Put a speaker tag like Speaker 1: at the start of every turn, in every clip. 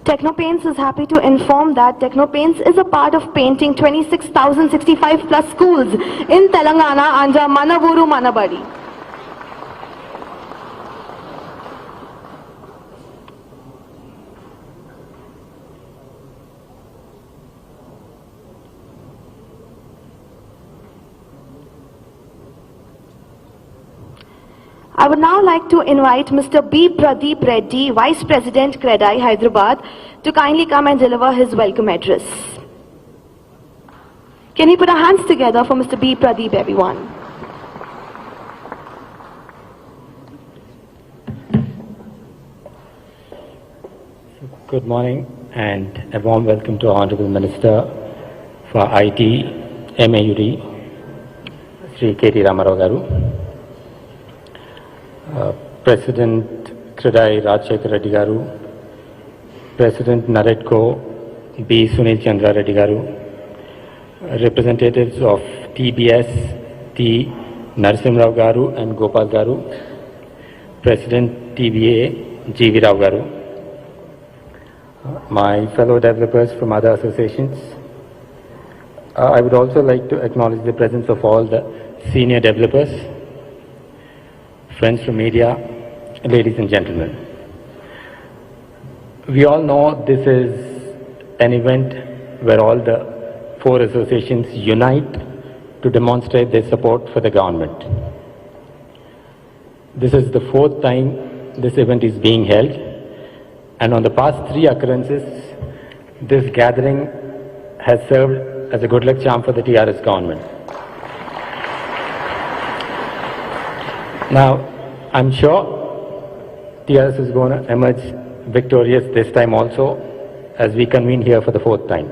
Speaker 1: Technopaints is happy to inform that Technopaints is a part of painting 26,065 plus schools in Telangana under Manavuru Manabadi. I would now like to invite Mr. B. Pradeep Reddy, Vice President, CREDAI, Hyderabad, to kindly come and deliver his welcome address. Can you put our hands together for Mr. B. Pradeep, everyone?
Speaker 2: Good morning and a warm welcome to our Honorable Minister for IT, MAUD, Sri K.T. Ramarao Garu. President CREDAI Rajshekar Reddy Garu, President NAREDCO B. Sunil Chandra Reddy Garu, representatives of TBS T. Narasimha Garu and Gopal Garu, President TBA G. V. Rao Garu, my fellow developers from other associations. I would also like to acknowledge the presence of all the senior developers, friends from media, ladies and gentlemen. We all know this is an event where all the four associations unite to demonstrate their support for the government. This is the fourth time this event is being held, and on the past three occurrences, this gathering has served as a good luck charm for the TRS government. Now, I'm sure TRS is going to emerge victorious this time also, as we convene here for the fourth time.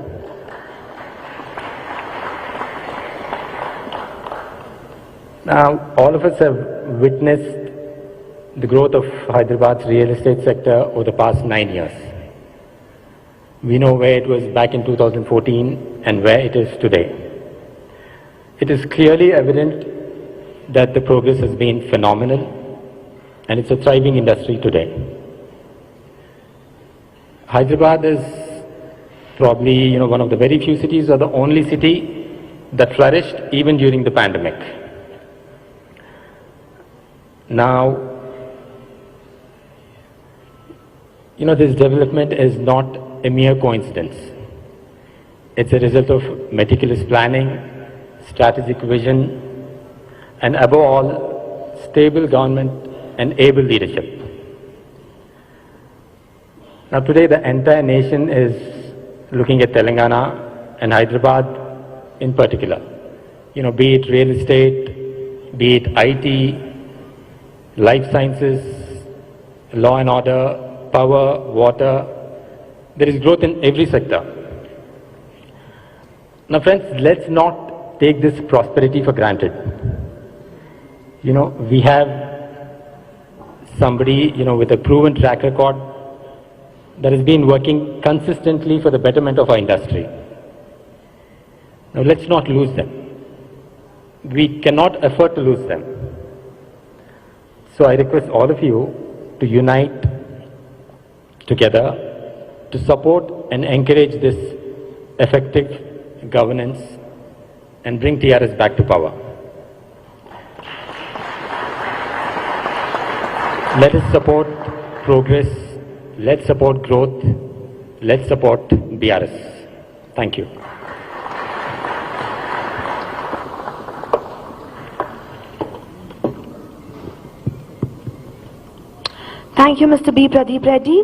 Speaker 2: Now, all of us have witnessed the growth of Hyderabad's real estate sector over the past 9 years. We know where it was back in 2014 and where it is today. It is clearly evident that the progress has been phenomenal, and it's a thriving industry today. Hyderabad is probably, one of the very few cities or the only city that flourished even during the pandemic. Now, this development is not a mere coincidence. It's a result of meticulous planning, strategic vision, and above all, stable government and able leadership. Now today the entire nation is looking at Telangana and Hyderabad in particular. Be it real estate, be it IT, life sciences, law and order, power, water. There is growth in every sector. Now friends, let's not take this prosperity for granted. We have somebody, with a proven track record that has been working consistently for the betterment of our industry. Now let's not lose them. We cannot afford to lose them. So I request all of you to unite together to support and encourage this effective governance and bring TRS back to power. Let us support progress, let's support growth, let's support BRS. Thank you.
Speaker 1: Thank you, Mr. B. Pradeep Reddy.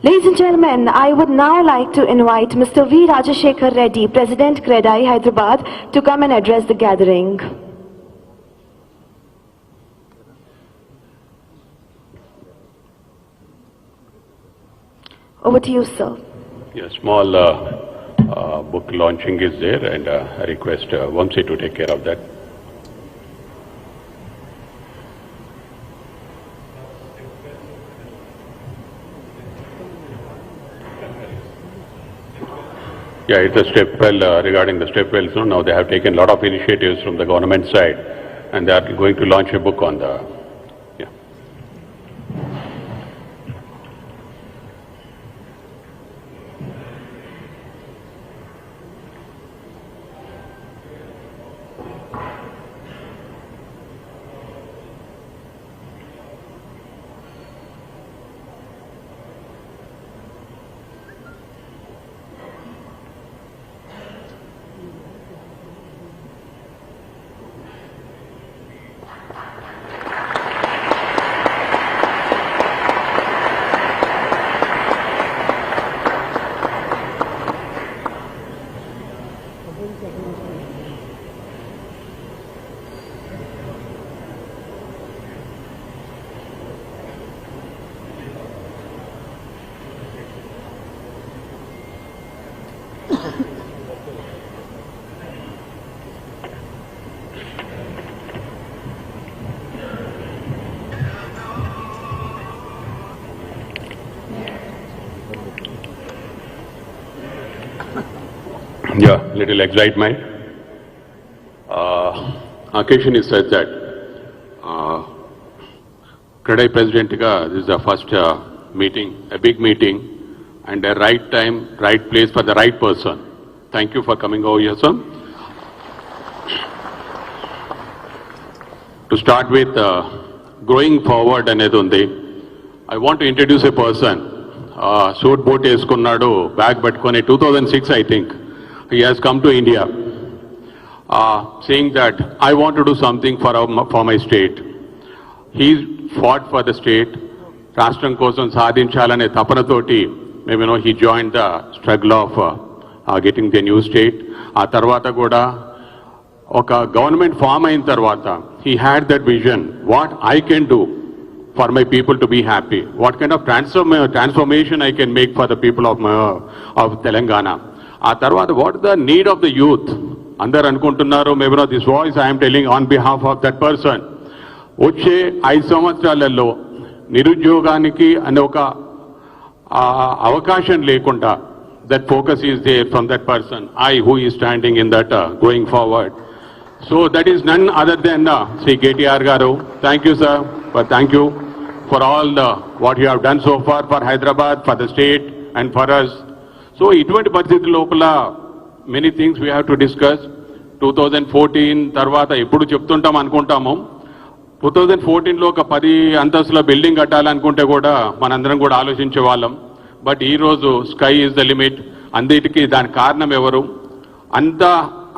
Speaker 1: Ladies and gentlemen, I would now like to invite Mr. V. Rajashekar Reddy, President CREDAI, Hyderabad, to come and address the gathering. Over to you, sir.
Speaker 3: Yeah, small book launching is there, and I request Vamsi to take care of that. Yeah, it's a step well regarding the step wells. Now they have taken a lot of initiatives from the government side, and they are going to launch a book on the. Yeah, little excitement. Occasion is such that Credai President this is the first meeting, a big meeting, and a right time, right place for the right person. Thank you for coming over here, sir. To start with, growing forward అనేది ఉంది. I want to introduce a person. Suit boat వేసుకున్నాడు, bag పట్టుకొని 2006 I think. He has come to India saying that I want to do something for my state. He fought for the state. రాష్ట్రం కోసం సాధించాలనే తపనతోటి he joined the struggle of getting the new state. ఆ తర్వాత కూడా ఒక government form అయిన తర్వాత he had that vision, what I can do for my people to be happy, what kind of transformation I can make for the people of Telangana. ఆ తర్వాత what the need of the youth. అందరు అనుకుంటున్నారు this voice I am telling on behalf of that person. వచ్చే 5 సంవత్సరాలలో నిరుద్యోగానికి అనే ఒక అవకాశం లేకుండా that focus is there from that person, who is standing in that going forward. So that is none other than Sri KTR Garu. Thank you, sir, but thank you for all what you have done so far for Hyderabad, for the state and for us. So ఇటువంటి పరిస్థితి లోపల many things we have to discuss. 2014 తర్వాత ఎప్పుడు చెప్తుంటాం అనుకుంటాము, 2014లో ఒక 10 అంతస్తుల building కట్టాలనుకుంటే కూడా మనందరం కూడా ఆలోచించే వాళ్ళం. బట్ ఈరోజు స్కై ఈజ్ ద లిమిట్. అన్నిటికీ దానికి కారణం ఎవరు? అంత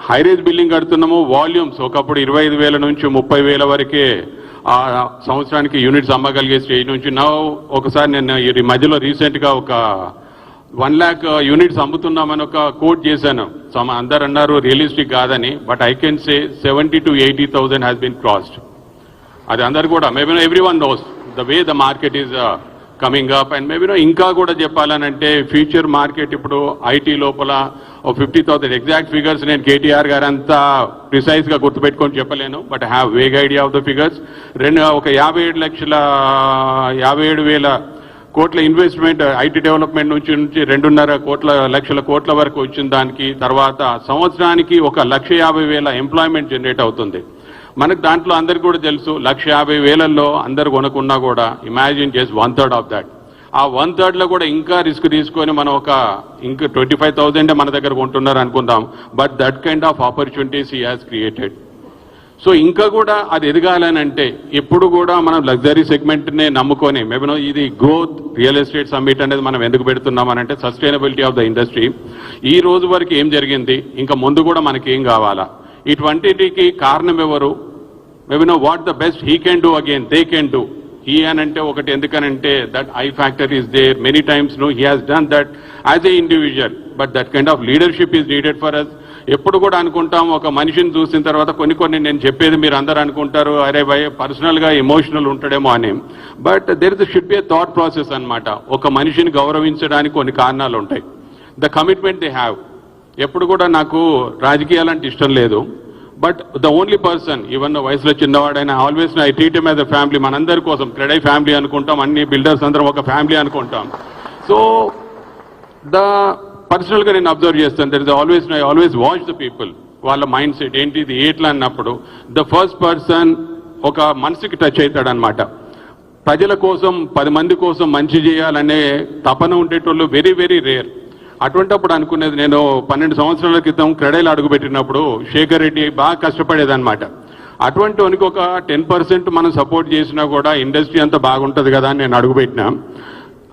Speaker 3: హైరేజ్ బిల్డింగ్ కడుతున్నాము, వాల్యూమ్స్ ఒకప్పుడు 25,000 నుంచి 30,000 వరకే సంవత్సరానికి యూనిట్స్ అమ్మగలిగే స్టేజ్ నుంచి ఒకసారి నేను ఈ మధ్యలో రీసెంట్గా ఒక 1 lakh యూనిట్స్ అమ్ముతున్నామని ఒక కోట్ చేశాను. అందరు అన్నారు రియలిస్టిక్ కాదని, but I can say 70,000 to 80,000 has been crossed. అది అందరు కూడా everyone knows the way the market is coming up. And ఇంకా కూడా చెప్పాలనంటే ఫ్యూచర్ మార్కెట్ ఇప్పుడు ఐటీ లోపల 50,000 ఎగ్జాక్ట్ ఫిగర్స్ నేను కేటీఆర్ గారు అంతా ప్రిసైజ్గా గుర్తుపెట్టుకొని చెప్పలేను, but I have vague idea of the figures. ఒక 57,000 కోట్ల ఇన్వెస్ట్మెంట్ ఐటీ డెవలప్మెంట్ నుంచి 2.5 లక్షల కోట్ల వరకు వచ్చిన దానికి తర్వాత సంవత్సరానికి 1,50,000 ఎంప్లాయ్మెంట్ జనరేట్ అవుతుంది. మనకు దాంట్లో అందరికి కూడా తెలుసు 1,50,000లో అందరు కొనుక్కున్నా కూడా ఇమాజిన్ చేసి 1/3 ఆఫ్ దాట్. ఆ 1/3లో కూడా ఇంకా రిస్క్ తీసుకొని మనం ఇంకా 25,000 మన దగ్గర కొంటున్నారు అనుకుందాం, but that kind of opportunities he has created. So ఇంకా కూడా అది ఎదగాలని అంటే ఎప్పుడు కూడా మనం లగ్జరీ సెగ్మెంట్నే నమ్ముకొని ఇది గ్రోత్ రియల్ ఎస్టేట్ సమ్మిట్ అనేది మనం ఎందుకు పెడుతున్నామనంటే సస్టైనబిలిటీ ఆఫ్ ద ఇండస్ట్రీ. ఈ రోజు వరకు ఏం జరిగింది, ఇంకా ముందు కూడా మనకి ఏం కావాలా, ఇటువంటికి కారణం ఎవరు? What the best he can do again they can do. He అనంటే ఒకటి ఎందుకనంటే that I factor is there many times he has done that as a individual, but that kind of leadership is needed for us. ఎప్పుడు కూడా అనుకుంటాం ఒక మనిషిని చూసిన తర్వాత కొన్ని నేను చెప్పేది మీరు అందరూ అనుకుంటారు అరే భయ్ పర్సనల్గా ఎమోషనల్ ఉంటాడేమో అని, but there should be a thought process అనమాట. ఒక మనిషిని గౌరవించడానికి కొన్ని కారణాలు ఉంటాయి. The commitment they have. ఎప్పుడు కూడా నాకు రాజకీయాలంటే ఇష్టం లేదు, but the only person even వయసులో చిన్నవాడైనా always I treat him as a family. మనందరి కోసం క్రెడై ఫ్యామిలీ అనుకుంటాం, అన్ని బిల్డర్స్ అందరం ఒక ఫ్యామిలీ అనుకుంటాం. సో ద పర్సనల్గా నేను అబ్జర్వ్ చేస్తాను, there is I always watch the people, వాళ్ళ మైండ్ సెట్ ఏంటిది ఎట్లా అన్నప్పుడు ద ఫస్ట్ పర్సన్ ఒక మనసుకి టచ్ అవుతాడనమాట. ప్రజల కోసం 10 మంది కోసం మంచి చేయాలనే తపన ఉండేటోళ్ళు వెరీ వెరీ రేర్. అటువంటిప్పుడు అనుకునేది నేను 12 సంవత్సరాల క్రితం క్రెడైలో అడుగుపెట్టినప్పుడు శేఖర్ రెడ్డి బాగా కష్టపడేదన్నమాట. అటువంటి వానికి ఒక 10% మనం సపోర్ట్ చేసినా కూడా ఇండస్ట్రీ అంతా బాగుంటుంది కదా అని నేను అడుగుపెట్టినా.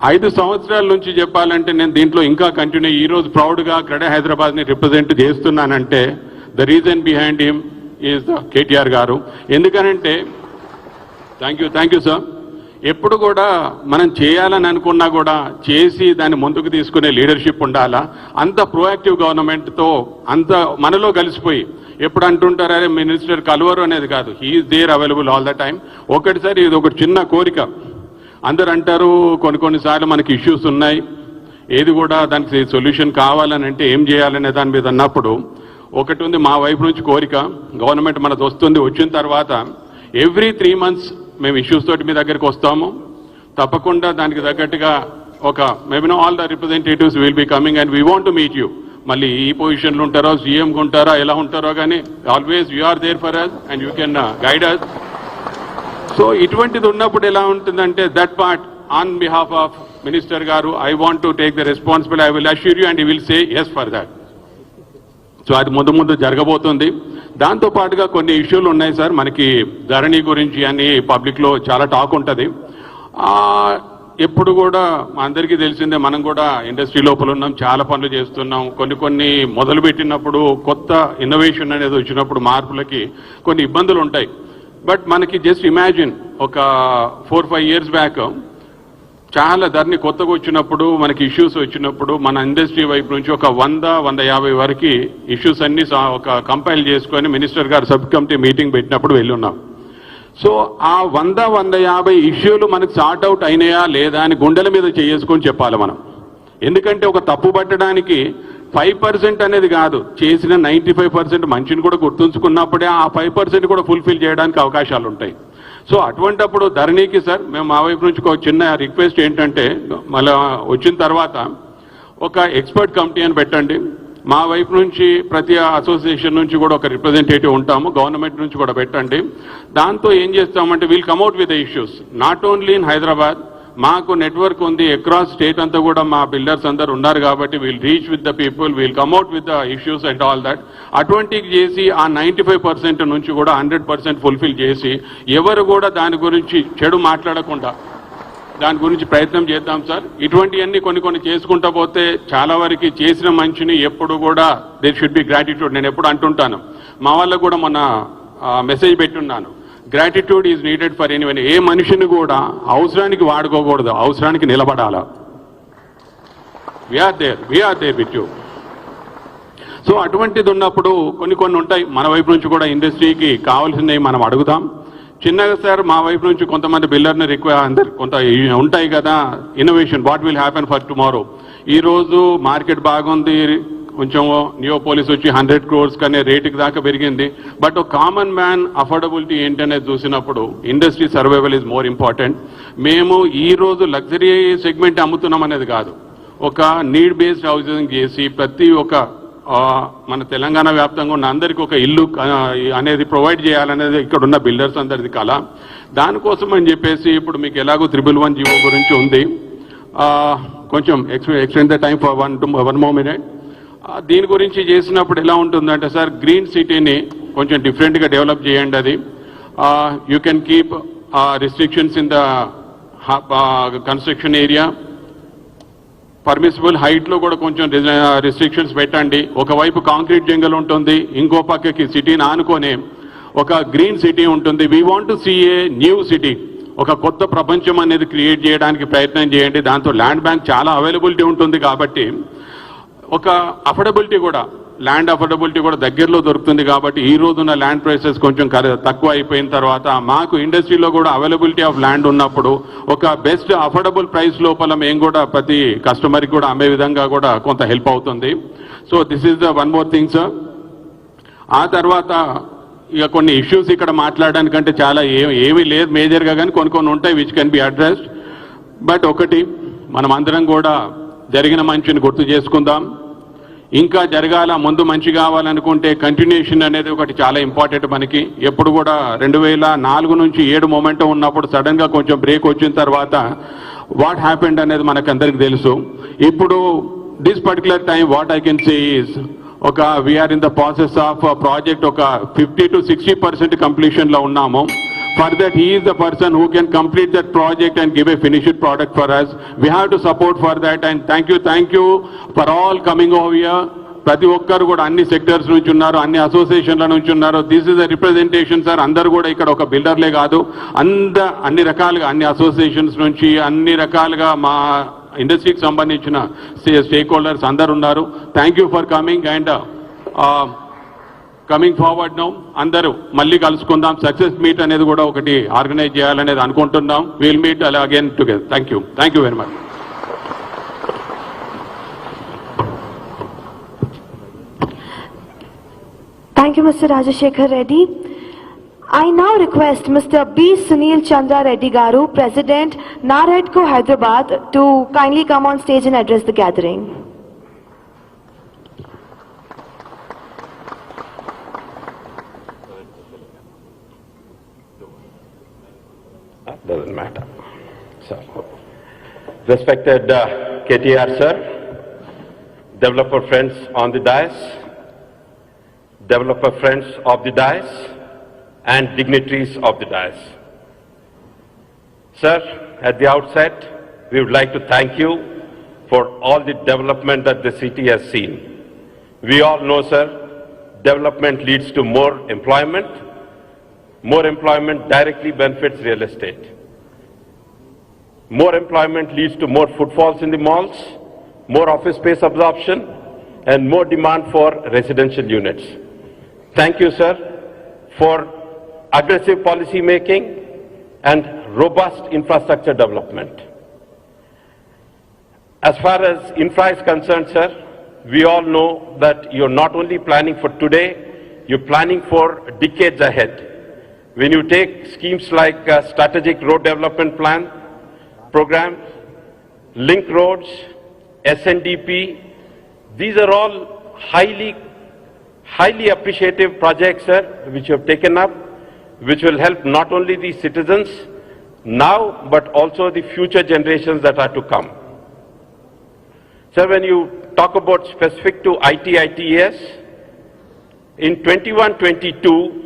Speaker 3: 5 సంవత్సరాల నుంచి చెప్పాలంటే నేను దీంట్లో ఇంకా కంటిన్యూ ఈ రోజు ప్రౌడ్గా క్రెడై హైదరాబాద్ని రిప్రజెంట్ చేస్తున్నానంటే the reason behind him is KTR గారు. ఎందుకనంటే థ్యాంక్ యూ సార్. ఎప్పుడు కూడా మనం చేయాలని అనుకున్నా కూడా చేసి దాన్ని ముందుకు తీసుకునే లీడర్షిప్ ఉండాలా. అంత ప్రోయాక్టివ్ గవర్నమెంట్తో అంత మనలో కలిసిపోయి ఎప్పుడు అంటుంటారే మినిస్టర్ కలవరు అనేది కాదు, he is there available all the time. ఒకటిసారి ఇది ఒక చిన్న కోరిక. అందరు అంటారు కొన్నిసార్లు మనకి ఇష్యూస్ ఉన్నాయి, ఏది కూడా దానికి సొల్యూషన్ కావాలని అంటే ఏం చేయాలనే దాని మీద అన్నప్పుడు ఒకటి ఉంది మా వైపు నుంచి కోరిక, గవర్నమెంట్ మనకు వచ్చిన తర్వాత ఎవ్రీ 3 months మేము ఇష్యూస్ తోటి మీ దగ్గరికి వస్తాము. తప్పకుండా దానికి తగ్గట్టుగా ఒక all the representatives will be coming and we want to meet you. మళ్ళీ ఈ పొజిషన్లో ఉంటారో, సీఎంగా ఉంటారో, ఎలా ఉంటారో, కానీ always you are there for us and you can guide us. So ఇటువంటిది ఉన్నప్పుడు ఎలా ఉంటుందంటే, that part on behalf of minister గారు, I want to take the responsibility, I will assure you and you will say yes for that. So అది ముందు జరగబోతుంది. దాంతో పాటుగా కొన్ని ఇష్యూలు ఉన్నాయి సార్, మనకి ధరణి గురించి అని పబ్లిక్లో చాలా టాక్ ఉంటుంది. ఎప్పుడు కూడా అందరికీ తెలిసిందే, మనం కూడా ఇండస్ట్రీ లోపల ఉన్నాం, చాలా పనులు చేస్తున్నాం. కొన్ని మొదలు పెట్టినప్పుడు కొత్త ఇన్నోవేషన్ అనేది వచ్చినప్పుడు మార్పులకి కొన్ని ఇబ్బందులు ఉంటాయి. బట్ మనకి జస్ట్ ఇమాజిన్ ఒక 4-5 years బ్యాక్ చాలా ధరణి కొత్తగా వచ్చినప్పుడు, మనకి ఇష్యూస్ వచ్చినప్పుడు మన ఇండస్ట్రీ వైపు నుంచి ఒక 100-150 వరకు ఇష్యూస్ అన్ని ఒక కంపైల్ చేసుకొని మినిస్టర్ గారు సబ్ కమిటీ మీటింగ్ పెట్టినప్పుడు వెళ్ళున్నాం. సో ఆ 100-150 ఇష్యూలు మనకు సార్ట్ అవుట్ అయినాయా లేదా అని గుండెల మీద చేసుకొని చెప్పాలి మనం. ఎందుకంటే ఒక తప్పు పట్టడానికి 5% అనేది కాదు, చేసిన 95% మంచిని కూడా గుర్తుంచుకున్నప్పుడే ఆ 5% కూడా ఫుల్ఫిల్ చేయడానికి అవకాశాలు ఉంటాయి. సో అటువంటప్పుడు ధరణికి సార్ మేము మా వైపు నుంచి ఒక చిన్న రిక్వెస్ట్ ఏంటంటే, మళ్ళీ వచ్చిన తర్వాత ఒక ఎక్స్పర్ట్ కమిటీ అని పెట్టండి. మా వైపు నుంచి ప్రతి అసోసియేషన్ నుంచి కూడా ఒక రిప్రజెంటేటివ్ ఉంటాము, గవర్నమెంట్ నుంచి కూడా పెట్టండి. దాంతో ఏం చేస్తామంటే, we'll come at with the issues not only in Hyderabad. మాకు నెట్వర్క్ ఉంది అక్రాస్ స్టేట్ అంతా కూడా, మా బిల్డర్స్ అందరు ఉన్నారు కాబట్టి we'll reach with the people, we'll come at with the issues and all that. అటువంటివి చేసి ఆ 95% నుంచి కూడా 100% ఫుల్ఫిల్ చేసి, ఎవరు కూడా దాని గురించి చెడు మాట్లాడకుండా దాని గురించి ప్రయత్నం చేద్దాం సార్. ఇటువంటివన్నీ కొన్ని చేసుకుంటా పోతే చాలా వరకు చేసిన మంచిని ఎప్పుడు కూడా దేర్ షుడ్ బి గ్రాటిట్యూడ్. నేను ఎప్పుడు అంటుంటాను, మా వాళ్ళకు కూడా మొన్న మెసేజ్ పెట్టున్నాను, gratitude is needed for anyone. ఏ మనిషిని కూడా అవసరానికి వాడుకోకూడదు, అవసరానికి నిలబడాలా. We are there with you. So అటువంటిది ఉన్నప్పుడు కొన్ని ఉంటాయి మన వైపు నుంచి కూడా, ఇండస్ట్రీకి కావాల్సినవి మనం అడుగుదాం. చిన్నగా సార్ మా వైపు నుంచి కొంతమంది బిల్డర్ని అందరు కొంత ఉంటాయి కదా, innovation what will happen for tomorrow. ఈరోజు మార్కెట్ బాగుంది, కొంచెం నియోపోలిస్ వచ్చి 100 crores కనే రేటుకి దాకా పెరిగింది. బట్ ఒక కామన్ మ్యాన్ అఫోర్డబిలిటీ ఏంటనేది చూసినప్పుడు industry survival is more important. మేము ఈ రోజు లగ్జరీ సెగ్మెంట్ అమ్ముతున్నాం అనేది కాదు, ఒక నీడ్ బేస్డ్ హౌసింగ్ చేసి ప్రతి ఒక్క మన తెలంగాణ వ్యాప్తంగా ఉన్న అందరికీ ఒక ఇల్లు అనేది ప్రొవైడ్ చేయాలనేది ఇక్కడ ఉన్న బిల్డర్స్ అందరిది కళ. దానికోసం అని చెప్పేసి ఇప్పుడు మీకు ఎలాగో 111 జీవో గురించి ఉంది, కొంచెం extend the time for 1 more minute. దీని గురించి చేసినప్పుడు ఎలా ఉంటుందంటే సార్, గ్రీన్ సిటీని కొంచెం డిఫరెంట్గా డెవలప్ చేయండి. అది you can keep restrictions in the construction area, permissible హైట్లో కూడా కొంచెం రిస్ట్రిక్షన్స్ పెట్టండి. ఒకవైపు కాంక్రీట్ జంగల్ ఉంటుంది, ఇంకో పక్కకి సిటీని ఆనుకొని ఒక గ్రీన్ సిటీ ఉంటుంది. We want to see a new city, ఒక కొత్త ప్రపంచం అనేది క్రియేట్ చేయడానికి ప్రయత్నం చేయండి. దాంతో ల్యాండ్ బ్యాంక్ చాలా అవైలబిలిటీ ఉంటుంది కాబట్టి, ఒక అఫోర్డబిలిటీ కూడా, ల్యాండ్ అఫోర్డబిలిటీ కూడా దగ్గరలో దొరుకుతుంది కాబట్టి, ఈ రోజున్న ల్యాండ్ ప్రైసెస్ కొంచెం తక్కువ అయిపోయిన తర్వాత మాకు ఇండస్ట్రీలో కూడా అవైలబిలిటీ ఆఫ్ ల్యాండ్ ఉన్నప్పుడు ఒక బెస్ట్ అఫోర్డబుల్ ప్రైస్ లోపల మేము కూడా ప్రతి కస్టమర్కి కూడా అమ్మే విధంగా కూడా కొంత హెల్ప్ అవుతుంది. So this is the one more thing sir. ఆ తర్వాత ఇక కొన్ని ఇష్యూస్ ఇక్కడ మాట్లాడడానికంటే చాలా ఏమీ లేదు మేజర్గా, కానీ కొన్ని ఉంటాయి which can be addressed. But ఒకటి, మనం అందరం కూడా జరిగిన మంచిని గుర్తు చేసుకుందాం. ఇంకా జరగాల, ముందు మంచి కావాలనుకుంటే కంటిన్యూషన్ అనేది ఒకటి చాలా ఇంపార్టెంట్ మనకి. ఎప్పుడు కూడా 2004 నుంచి 7 మొమెంటం ఉన్నప్పుడు సడన్గా కొంచెం బ్రేక్ వచ్చిన తర్వాత వాట్ హ్యాపెండ్ అనేది మనకు అందరికి తెలుసు. ఇప్పుడు this particular time what I can say is, ఒక we are in the process of project ఒక 50 to 60% కంప్లీషన్లో ఉన్నాము. For that, he is the person who can complete that project and give a finished product for us. We have to support for that, and thank you for all coming over here. ప్రతి ఒక్కరు కూడా అన్ని sectors నుంచి ఉన్నారు, అన్ని అసోసియేషన్ల నుంచి ఉన్నారు. This is the representation sir. అందరూ కూడా ఇక్కడ ఒక బిల్డర్లే కాదు, అన్ని రకాలుగా అన్ని అసోసియేషన్స్ నుంచి అన్ని రకాలుగా మా ఇండస్ట్రీకి సంబంధించిన స్టేక్ హోల్డర్స్ అందరు ఉన్నారు. Thank you for coming and coming forward now. అందరూ మళ్ళీ కలుసుకుందాం. సక్సెస్ మీట్ అనేది కూడా ఒకటి ఆర్గనైజ్ చేయాలనేది అనుకుంటున్నాం. Will meet again together. Thank you very much.
Speaker 1: Thank you, Mr. Rajashekhar Reddy. I now request Mr. B. Sunil Chandra Reddy Garu, President, Naredco, Hyderabad, to kindly come on stage and address the gathering.
Speaker 4: doesn't matter. So, respected KTR sir, developer friends on the dais, developer friends of the dais, and dignitaries of the dais. Sir, at the outset, we would like to thank you for all the development that the city has seen. We all know, sir, development leads to more employment. More employment directly benefits real estate. More employment leads to more footfalls in the malls, more office space absorption, and more demand for residential units. Thank you, sir, for aggressive policy making and robust infrastructure development. As far as infra is concerned, sir, we all know that you're not only planning for today, you're planning for decades ahead. When you take schemes like Strategic Road Development Plan, Program, Link Roads, SNDP, these are all highly appreciative projects, sir, which you have taken up, which will help not only the citizens now, but also the future generations that are to come. Sir, when you talk about specific to ITES, in 21-22,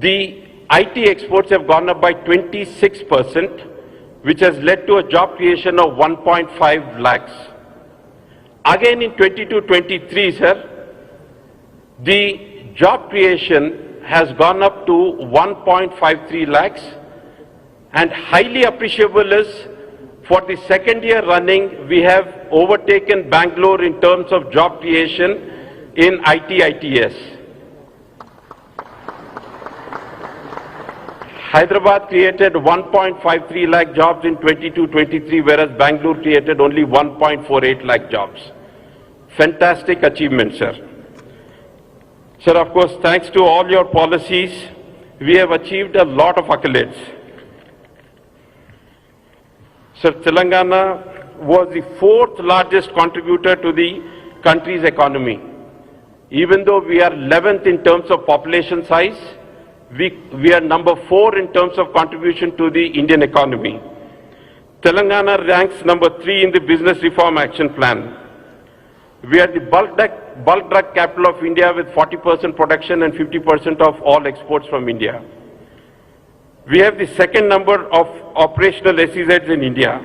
Speaker 4: the IT exports have gone up by 26%, which has led to a job creation of 1.5 lakhs. Again in 22-23, sir, the job creation has gone up to 1.53 lakhs, and highly appreciable is for the second year running, we have overtaken Bangalore in terms of job creation in ITES. Hyderabad created 1.53 lakh jobs in 22-23, whereas Bangalore created only 1.48 lakh jobs. Fantastic achievement, sir. Sir, of course, thanks to all your policies, we have achieved a lot of accolades. Sir, Telangana was the 4th largest contributor to the country's economy. Even though we are 11th in terms of population size, we are number 4 in terms of contribution to the Indian economy. Telangana ranks number 3 in the Business Reform Action Plan. We are the bulk drug capital of India with 40% production and 50% of all exports from India. We have the second number of operational SEZs in India.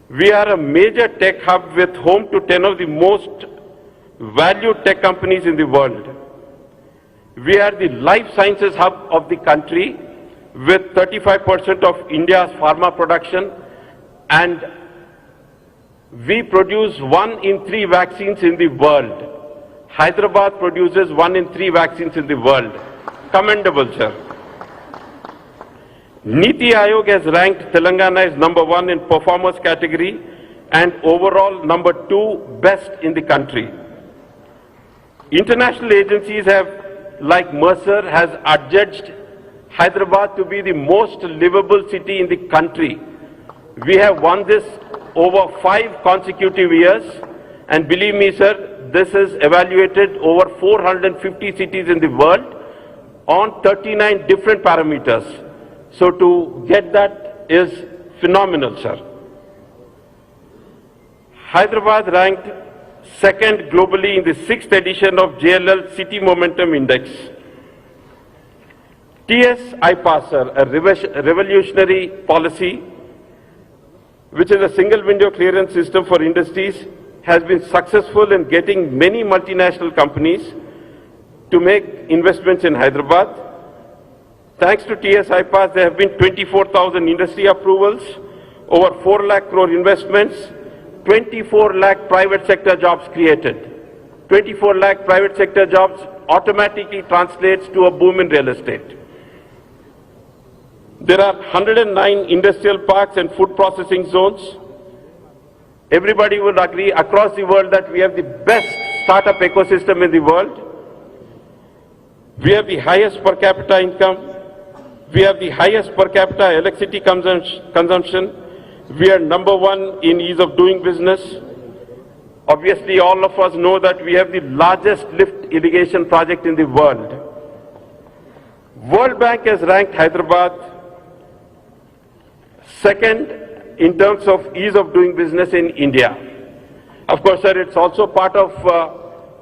Speaker 4: We are a major tech hub with home to 10 of the most valued tech companies in the world. We are the life sciences hub of the country with 35% of India's pharma production, and we produce 1 in 3 vaccines in the world. Hyderabad produces 1 in 3 vaccines in the world. Commendable, sir. Niti Aayog has ranked Telangana as number 1 in performance category and overall number 2 best in the country. International agencies have, like Mercer, has adjudged Hyderabad to be the most livable city in the country. We have won this over 5 consecutive years, and believe me, sir, this is evaluated over 450 cities in the world on 39 different parameters. So to get that is phenomenal, sir. Hyderabad ranked 2nd globally in the 6th edition of JLL City Momentum Index. TS iPass, sir, a revolutionary policy, which is a single window clearance system for industries, has been successful in getting many multinational companies to make investments in Hyderabad. Thanks to TS iPass, there have been 24,000 industry approvals, over 4 lakh crore investments, 24 lakh private sector jobs created. 24 lakh private sector jobs automatically translates to a boom in real estate. There are 109 industrial parks and food processing zones. Everybody will agree across the world that we have the best startup ecosystem in the world. We have the highest per capita income. We have the highest per capita electricity consumption. We are number 1 in ease of doing business. Obviously, all of us know that we have the largest lift irrigation project in the world. World Bank has ranked Hyderabad Second, in terms of ease of doing business in India. Of course, sir, it's also part of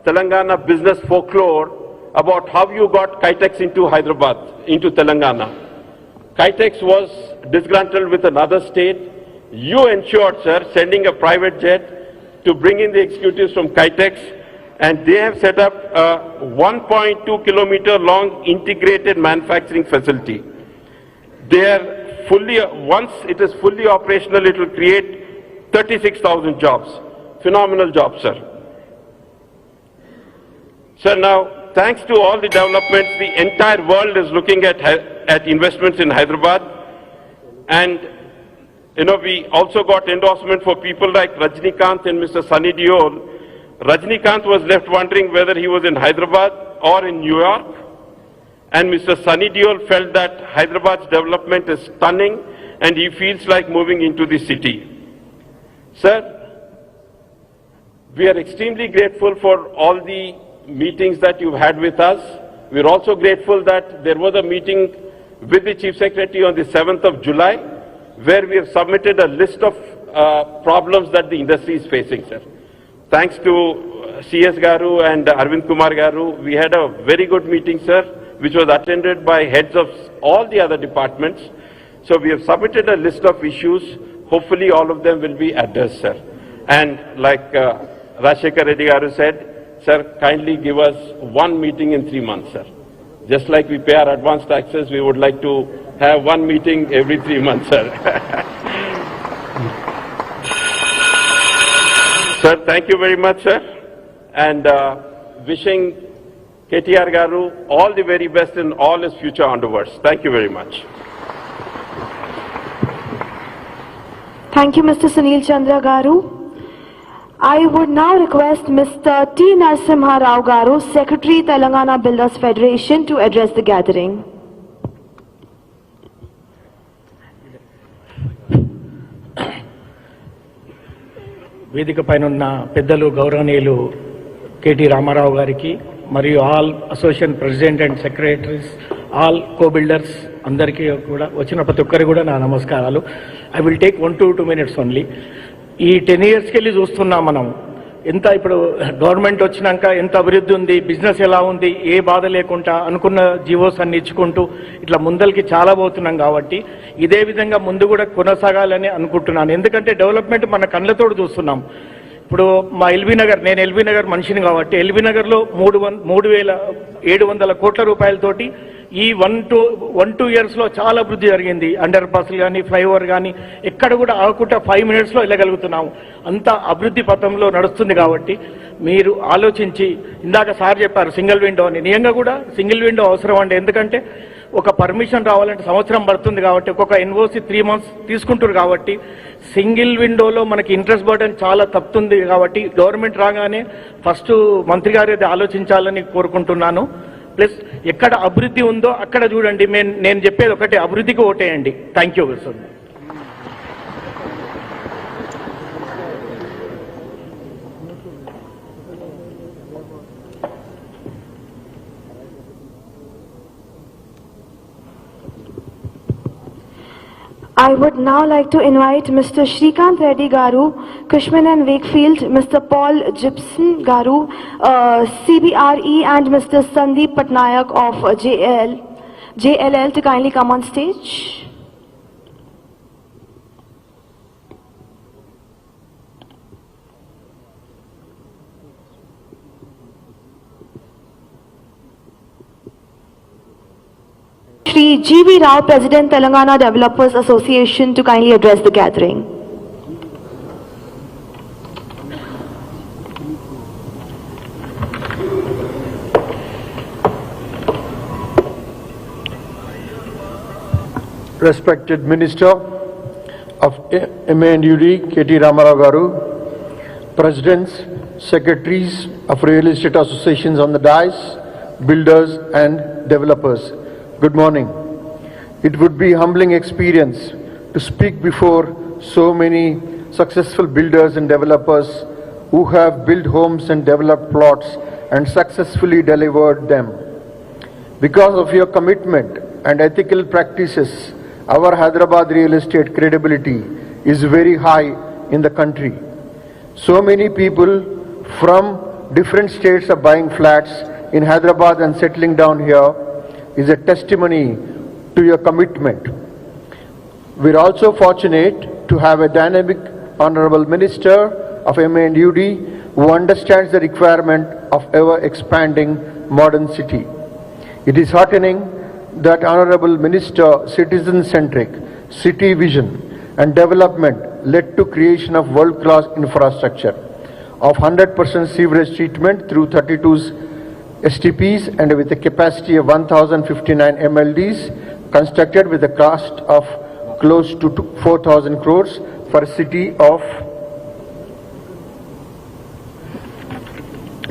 Speaker 4: Telangana business folklore about how you got HICC into Hyderabad, into Telangana. HICC was disgruntled with another state. You ensured, sir, sending a private jet to bring in the executives from HICC, and they have set up a 1.2 kilometer long integrated manufacturing facility. They are fully, once it is fully operational, it will create 36,000 jobs. Phenomenal job, sir. Sir, now, thanks to all the developments, the entire world is looking at investments in Hyderabad. And, you know, we also got endorsement for people like Rajnikant and Mr. Sunny Deol. Rajnikant was left wondering whether he was in Hyderabad or in New York. And Mr. Sunny Deol felt that Hyderabad's development is stunning and he feels like moving into the city. Sir, we are extremely grateful for all the meetings that you've had with us. We're also grateful that there was a meeting with the Chief Secretary on the 7th of July, where we have submitted a list of problems that the industry is facing, sir. Thanks to CS Garu and Arvind Kumar Garu, we had a very good meeting, sir, which was attended by heads of all the other departments. So we have submitted a list of issues. Hopefully all of them will be addressed, sir. And like Rajshekar Reddy Garu said, sir, kindly give us one meeting in 3 months, sir. Just like we pay our advance taxes, we would like to have one meeting every 3 months, sir. Sir, thank you very much, sir. And wishing KTR Garu all the very best in all his future endeavors. Thank you very much.
Speaker 1: Thank you, Mr. Sunil Chandra Garu. I would now request Mr. T. Narasimha Rao Garu, Secretary, Telangana Builders Federation, to address the gathering.
Speaker 5: వేదిక పైన ఉన్న పెద్దలు గౌరవనీయులు KT Ramarao గారికి మరియు all association president and secretaries, all co builders అందరికీ కూడా వచ్చిన ప్రతి ఒక్కరికి కూడా నా నమస్కారాలు. I will take 1 to 2 minutes only. ఈ 10 yearsకి వెళ్ళి చూస్తున్నాం మనం ఎంత ఇప్పుడు గవర్నమెంట్ వచ్చినాక ఎంత అభివృద్ధి ఉంది, బిజినెస్ ఎలా ఉంది, ఏ బాధ లేకుండా అనుకున్న జీవోస్ అన్ని ఇచ్చుకుంటూ ఇట్లా ముందరికి చాలా పోతున్నాం. కాబట్టి ఇదే విధంగా ముందు కూడా కొనసాగాలని అనుకుంటున్నాను. ఎందుకంటే డెవలప్మెంట్ మన కళ్ళతోడు చూస్తున్నాం. ఇప్పుడు మా ఎల్బీ నగర్, నేను ఎల్బీ నగర్ మనిషిని కాబట్టి ఎల్బీ నగర్లో 3,700 కోట్ల రూపాయలతోటి ఈ 1-2 yearsలో చాలా అభివృద్ధి జరిగింది. అండర్ పాస్లు కానీ, ఫ్లైఓవర్ కానీ ఎక్కడ కూడా ఆగకుండా 5 minutesలో వెళ్ళగలుగుతున్నాము. అంత అభివృద్ధి పథంలో నడుస్తుంది. కాబట్టి మీరు ఆలోచించి, ఇందాక సార్ చెప్పారు సింగిల్ విండో అని, నిజంగా కూడా సింగిల్ విండో అవసరం అండి. ఎందుకంటే ఒక పర్మిషన్ రావాలంటే సంవత్సరం పడుతుంది. కాబట్టి ఒక్కొక్క ఎన్ఓసి 3 months తీసుకుంటారు. కాబట్టి సింగిల్ విండోలో మనకి ఇంట్రెస్ట్ బర్డెన్ చాలా తప్పుతుంది. కాబట్టి గవర్నమెంట్ రాగానే ఫస్ట్ మంత్రి గారు అది ఆలోచించాలని కోరుకుంటున్నాను. ప్లస్ ఎక్కడ అభివృద్ధి ఉందో అక్కడ చూడండి. నేను చెప్పేది ఒకటే, అభివృద్ధికి ఓటేయండి. Thank you sir.
Speaker 1: I would now like to invite Mr. Shrikant Reddy Garu, Cushman and Wakefield, Mr. Paul Gibson Garu, CBRE, and Mr. Sandeep Patnaik of JLL to kindly come on stage. Shri G.V. Rao, President, Telangana Developers Association, to kindly address the gathering.
Speaker 6: Respected Minister of MA&UD, K.T. Ramarao Garu, Presidents, Secretaries of Real Estate Associations on the dais, builders and developers. Good morning. It would be a humbling experience to speak before so many successful builders and developers who have built homes and developed plots and successfully delivered them. Because of your commitment and ethical practices, our Hyderabad real estate credibility is very high in the country. So many people from different states are buying flats in Hyderabad and settling down here is a testimony to your commitment. We're also fortunate to have a dynamic Honorable Minister of MA&UD who understands the requirement of ever-expanding modern city. It is heartening that Honorable Minister citizen-centric city vision and development led to creation of world-class infrastructure of 100% sewerage treatment through 32 STPs and with a capacity of 1059 MLDs constructed with a cost of close to 4,000 crores for a city of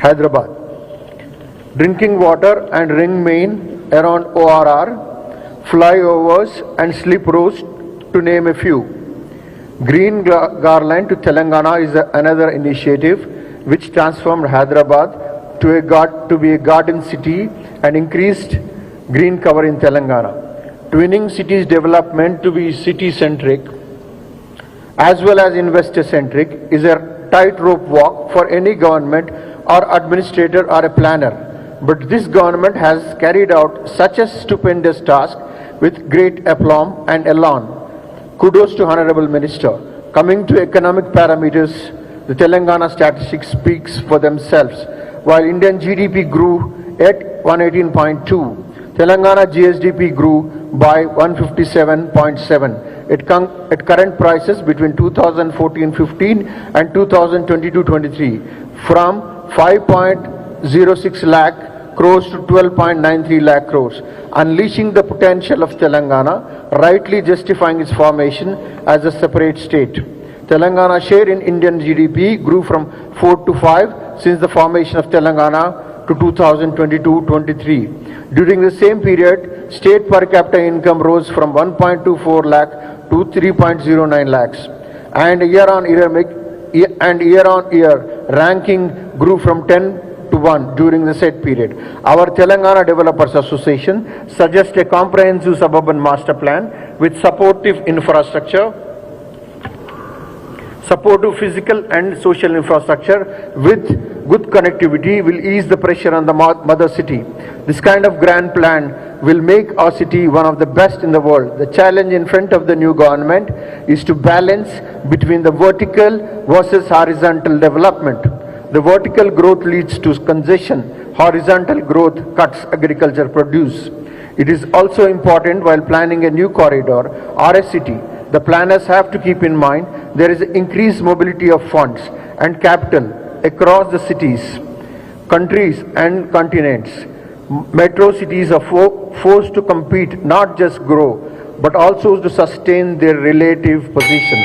Speaker 6: Hyderabad. Drinking water and ring main around ORR, flyovers and slip roads to name a few. Green Garland to Telangana is another initiative which transformed Hyderabad to be a garden city and increased green cover in Telangana. Twinning cities development to be city-centric as well as investor-centric is a tightrope walk for any government or administrator or a planner. But this government has carried out such a stupendous task with great aplomb and elan. Kudos to Honorable Minister. Coming to economic parameters, the Telangana statistics speaks for themselves. While Indian GDP grew at 118.2, Telangana GSDP grew by 157.7. At current prices between 2014-15 and 2022-23, from 5.06 lakh crores to 12.93 lakh crores, unleashing the potential of Telangana, rightly justifying its formation as a separate state. Telangana share in Indian GDP grew from 4 to 5 since the formation of Telangana to 2022-23. During the same period, state per capita income rose from 1.24 lakh to 3.09 lakhs, and year on year ranking grew from 10 to 1 during the said period. Our Telangana Developers Association suggests a comprehensive suburban master plan with supportive infrastructure, supportive physical and social infrastructure with good connectivity will ease the pressure on the mother city. This kind of grand plan will make our city one of the best in the world. The challenge in front of the new government is to balance between the vertical versus horizontal development. The vertical growth leads to congestion, horizontal growth cuts agriculture produce. It is also important while planning a new corridor or a city, the planners have to keep in mind there is increased mobility of funds and capital across the cities, countries and continents. Metro cities are forced to compete, not just grow, but also to sustain their relative position.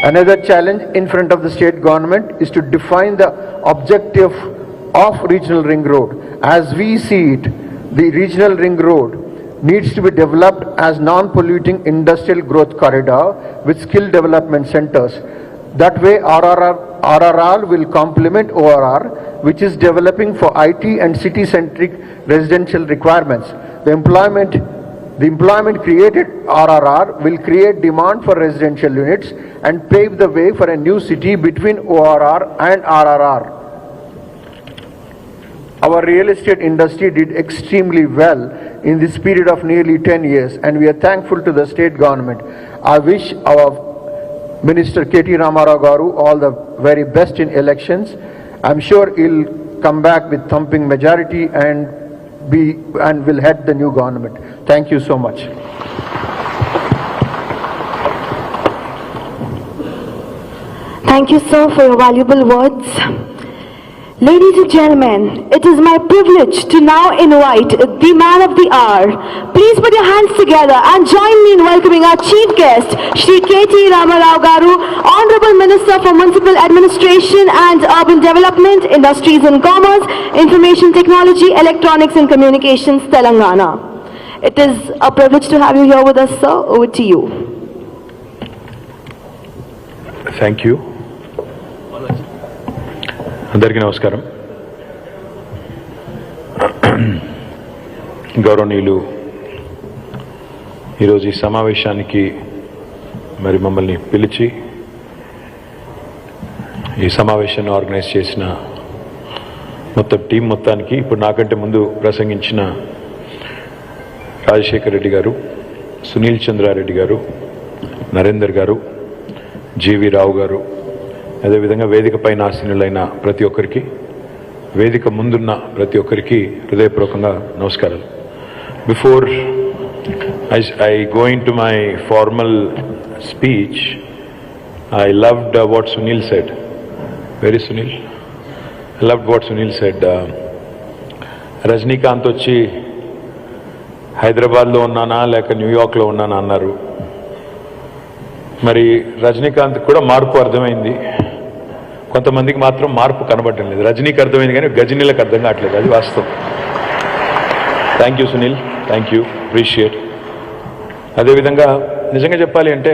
Speaker 6: Another challenge in front of the state government is to define the objective of regional ring road. As we see it, the regional ring road needs to be developed as non-polluting industrial growth corridor with skill development centers. That way RRR will complement ORR, which is developing for IT and city-centric residential requirements. The employment created RRR will create demand for residential units and pave the way for a new city between ORR and RRR. Our real estate industry did extremely well in this period of nearly 10 years, and we are thankful to the state government. I wish our Minister K.T. Ramarao Garu all the very best in elections. I'm sure he'll come back with thumping majority and will head the new government. Thank you so much.
Speaker 1: Thank you, sir, for your valuable words. Ladies and gentlemen, it is my privilege to now invite the man of the hour. Please put your hands together and join me in welcoming our chief guest, Shri K.T. Ramarao Garu, Honorable Minister for Municipal Administration and Urban Development, Industries and Commerce, Information Technology, Electronics and Communications, Telangana. It is a privilege to have you here with us, sir. Over to you.
Speaker 7: Thank you. అందరికీ నమస్కారం. గౌరవనీయులు ఈరోజు ఈ సమావేశానికి మరి మమ్మల్ని పిలిచి ఈ సమావేశాన్ని ఆర్గనైజ్ చేసిన మొత్తం టీం మొత్తానికి, ఇప్పుడు నాకంటే ముందు ప్రసంగించిన రాజశేఖర్ రెడ్డి గారు, సునీల్ చంద్రారెడ్డి గారు, నరేందర్ గారు, జీవి రావు గారు, అదేవిధంగా వేదిక పైన ఆసీనులైన ప్రతి ఒక్కరికి, వేదిక ముందున్న ప్రతి ఒక్కరికి హృదయపూర్వకంగా నమస్కారాలు. Before I go into my formal speech, I loved what Sunil said. Where is Sunil? I loved what Sunil said. Rajinikanth వచ్చి హైదరాబాద్లో ఉన్నానా లేక న్యూయార్క్లో ఉన్నానా అన్నారు. మరి రజనీకాంత్ కూడా మార్పు అర్థమైంది, కొంతమందికి మాత్రం మార్పు కనబడటం లేదు. రజనీకి అర్థమైంది కానీ గజనీలకు అర్థం కావట్లేదు, అది వాస్తవం. Thank you Sunil, thank you, appreciate. అదేవిధంగా నిజంగా చెప్పాలి అంటే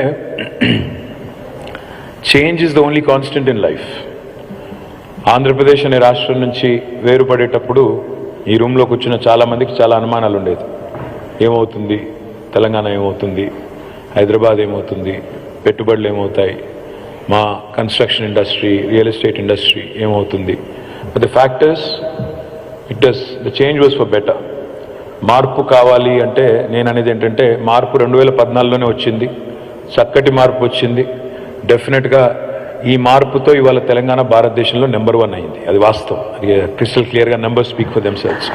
Speaker 7: change is the only constant in life. Andhra Pradesh అనే రాష్ట్రం నుంచి వేరుపడేటప్పుడు ఈ రూమ్లోకి వచ్చిన చాలామందికి చాలా అనుమానాలు ఉండేది. ఏమవుతుంది, తెలంగాణ ఏమవుతుంది, హైదరాబాద్ ఏమవుతుంది, పెట్టుబడులు ఏమవుతాయి, మా construction industry, real estate industry ఏమవుతుంది. But the fact is the change was for better. మార్పు కావాలి అంటే నేను అనేది ఏంటంటే, మార్పు 2014లోనే వచ్చింది, చక్కటి మార్పు వచ్చింది. డెఫినెట్గా ఈ మార్పుతో ఇవాళ తెలంగాణ భారతదేశంలో నెంబర్ 1 అయింది, అది వాస్తవం. అది క్రిస్టల్ క్లియర్గా నెంబర్ స్పీక్ ఫర్ దెమ్సెల్వ్స్.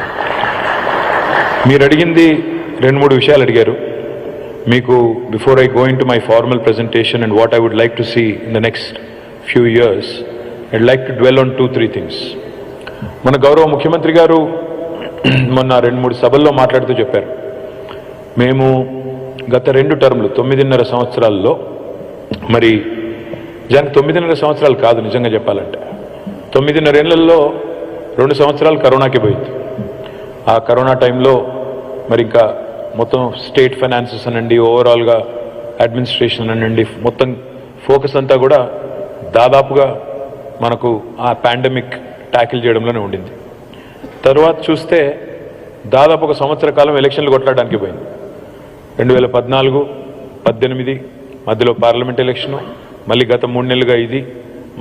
Speaker 7: మీరు అడిగింది 2-3 విషయాలు అడిగారు. మీకు before I go into my formal presentation and what I would like to see in the next few years, I'd like to dwell on 2-3 things. మన గౌరవ ముఖ్యమంత్రి గారు మొన్న 2-3 సభల్లో మాట్లాడుతూ చెప్పారు, మేము గత 2 టర్ములు 9.5 సంవత్సరాల్లో, మరి నిజానికి 9.5 సంవత్సరాలు కాదు నిజంగా చెప్పాలంటే, 9.5 ఏళ్లలో 2 సంవత్సరాలు కరోనాకి పోయింది. ఆ కరోనా టైంలో మరి ఇంకా మొత్తం స్టేట్ ఫైనాన్సెస్ అనండి, ఓవరాల్గా అడ్మినిస్ట్రేషన్ అనండి, మొత్తం ఫోకస్ అంతా కూడా దాదాపుగా మనకు ఆ పాండమిక్ ట్యాకిల్ చేయడంలోనే ఉండింది. తర్వాత చూస్తే దాదాపు 1 సంవత్సర కాలం ఎలక్షన్లు కొట్లాడడానికి పోయింది. 2014, 18 మధ్యలో పార్లమెంట్ ఎలక్షను, మళ్ళీ గత 3 నెలలుగా ఇది,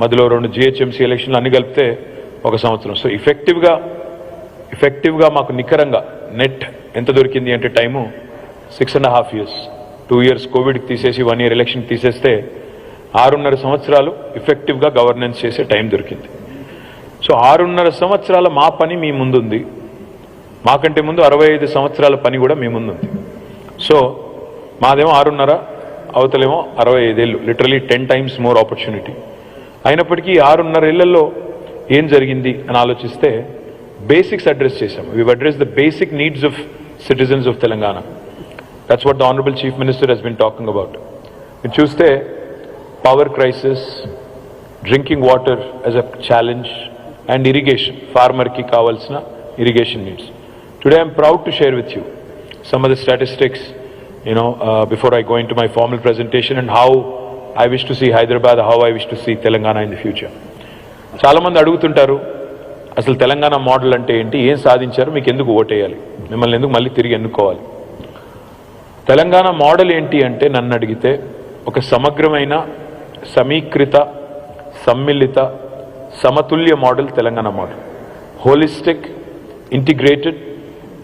Speaker 7: మధ్యలో 2 GHMC ఎలక్షన్లు అన్ని కలిపితే 1 సంవత్సరం. సో ఎఫెక్టివ్గా మాకు నికరంగా నెట్ ఎంత దొరికింది అంటే టైము 6.5 years. 2 years కోవిడ్కి తీసేసి 1 year ఎలక్షన్కి తీసేస్తే 6.5 సంవత్సరాలు ఎఫెక్టివ్గా గవర్నెన్స్ చేసే టైం దొరికింది. సో 6.5 సంవత్సరాల మా పని మీ ముందుంది, మాకంటే ముందు 65 సంవత్సరాల పని కూడా మీ ముందుంది. సో మాదేమో 6.5, అవతలేమో 65 ఏళ్ళు, లిటరలీ 10 times మోర్ ఆపర్చునిటీ. అయినప్పటికీ 6.5 ఏళ్లలో ఏం జరిగింది అని ఆలోచిస్తే బేసిక్స్ అడ్రస్ చేశాము. We address the basic needs of citizens of Telangana. That's what the honourable chief minister has been talking about. మీరు చూస్తే power crisis, drinking water as a challenge, and irrigation, farmer ki kavalsina irrigation needs. Today I am proud to share with you some of the statistics, before I go into my formal presentation, and how I wish to see Hyderabad, how I wish to see Telangana in the future. చాలా మంది అడుగుతుంటారు, అసలు Telangana model అంటే ఏంటి, ఏం సాధించారు, మీకు ఎందుకు ఓటేయాలి, మిమ్మల్ని ఎందుకు మళ్ళీ తిరిగి ఎన్నుకోవాలి. తెలంగాణ మోడల్ ఏంటి అంటే నన్ను అడిగితే ఒక సమగ్రమైన, సమీకృత, సమ్మిళిత, సమతుల్య model Telangana model. Holistic, integrated,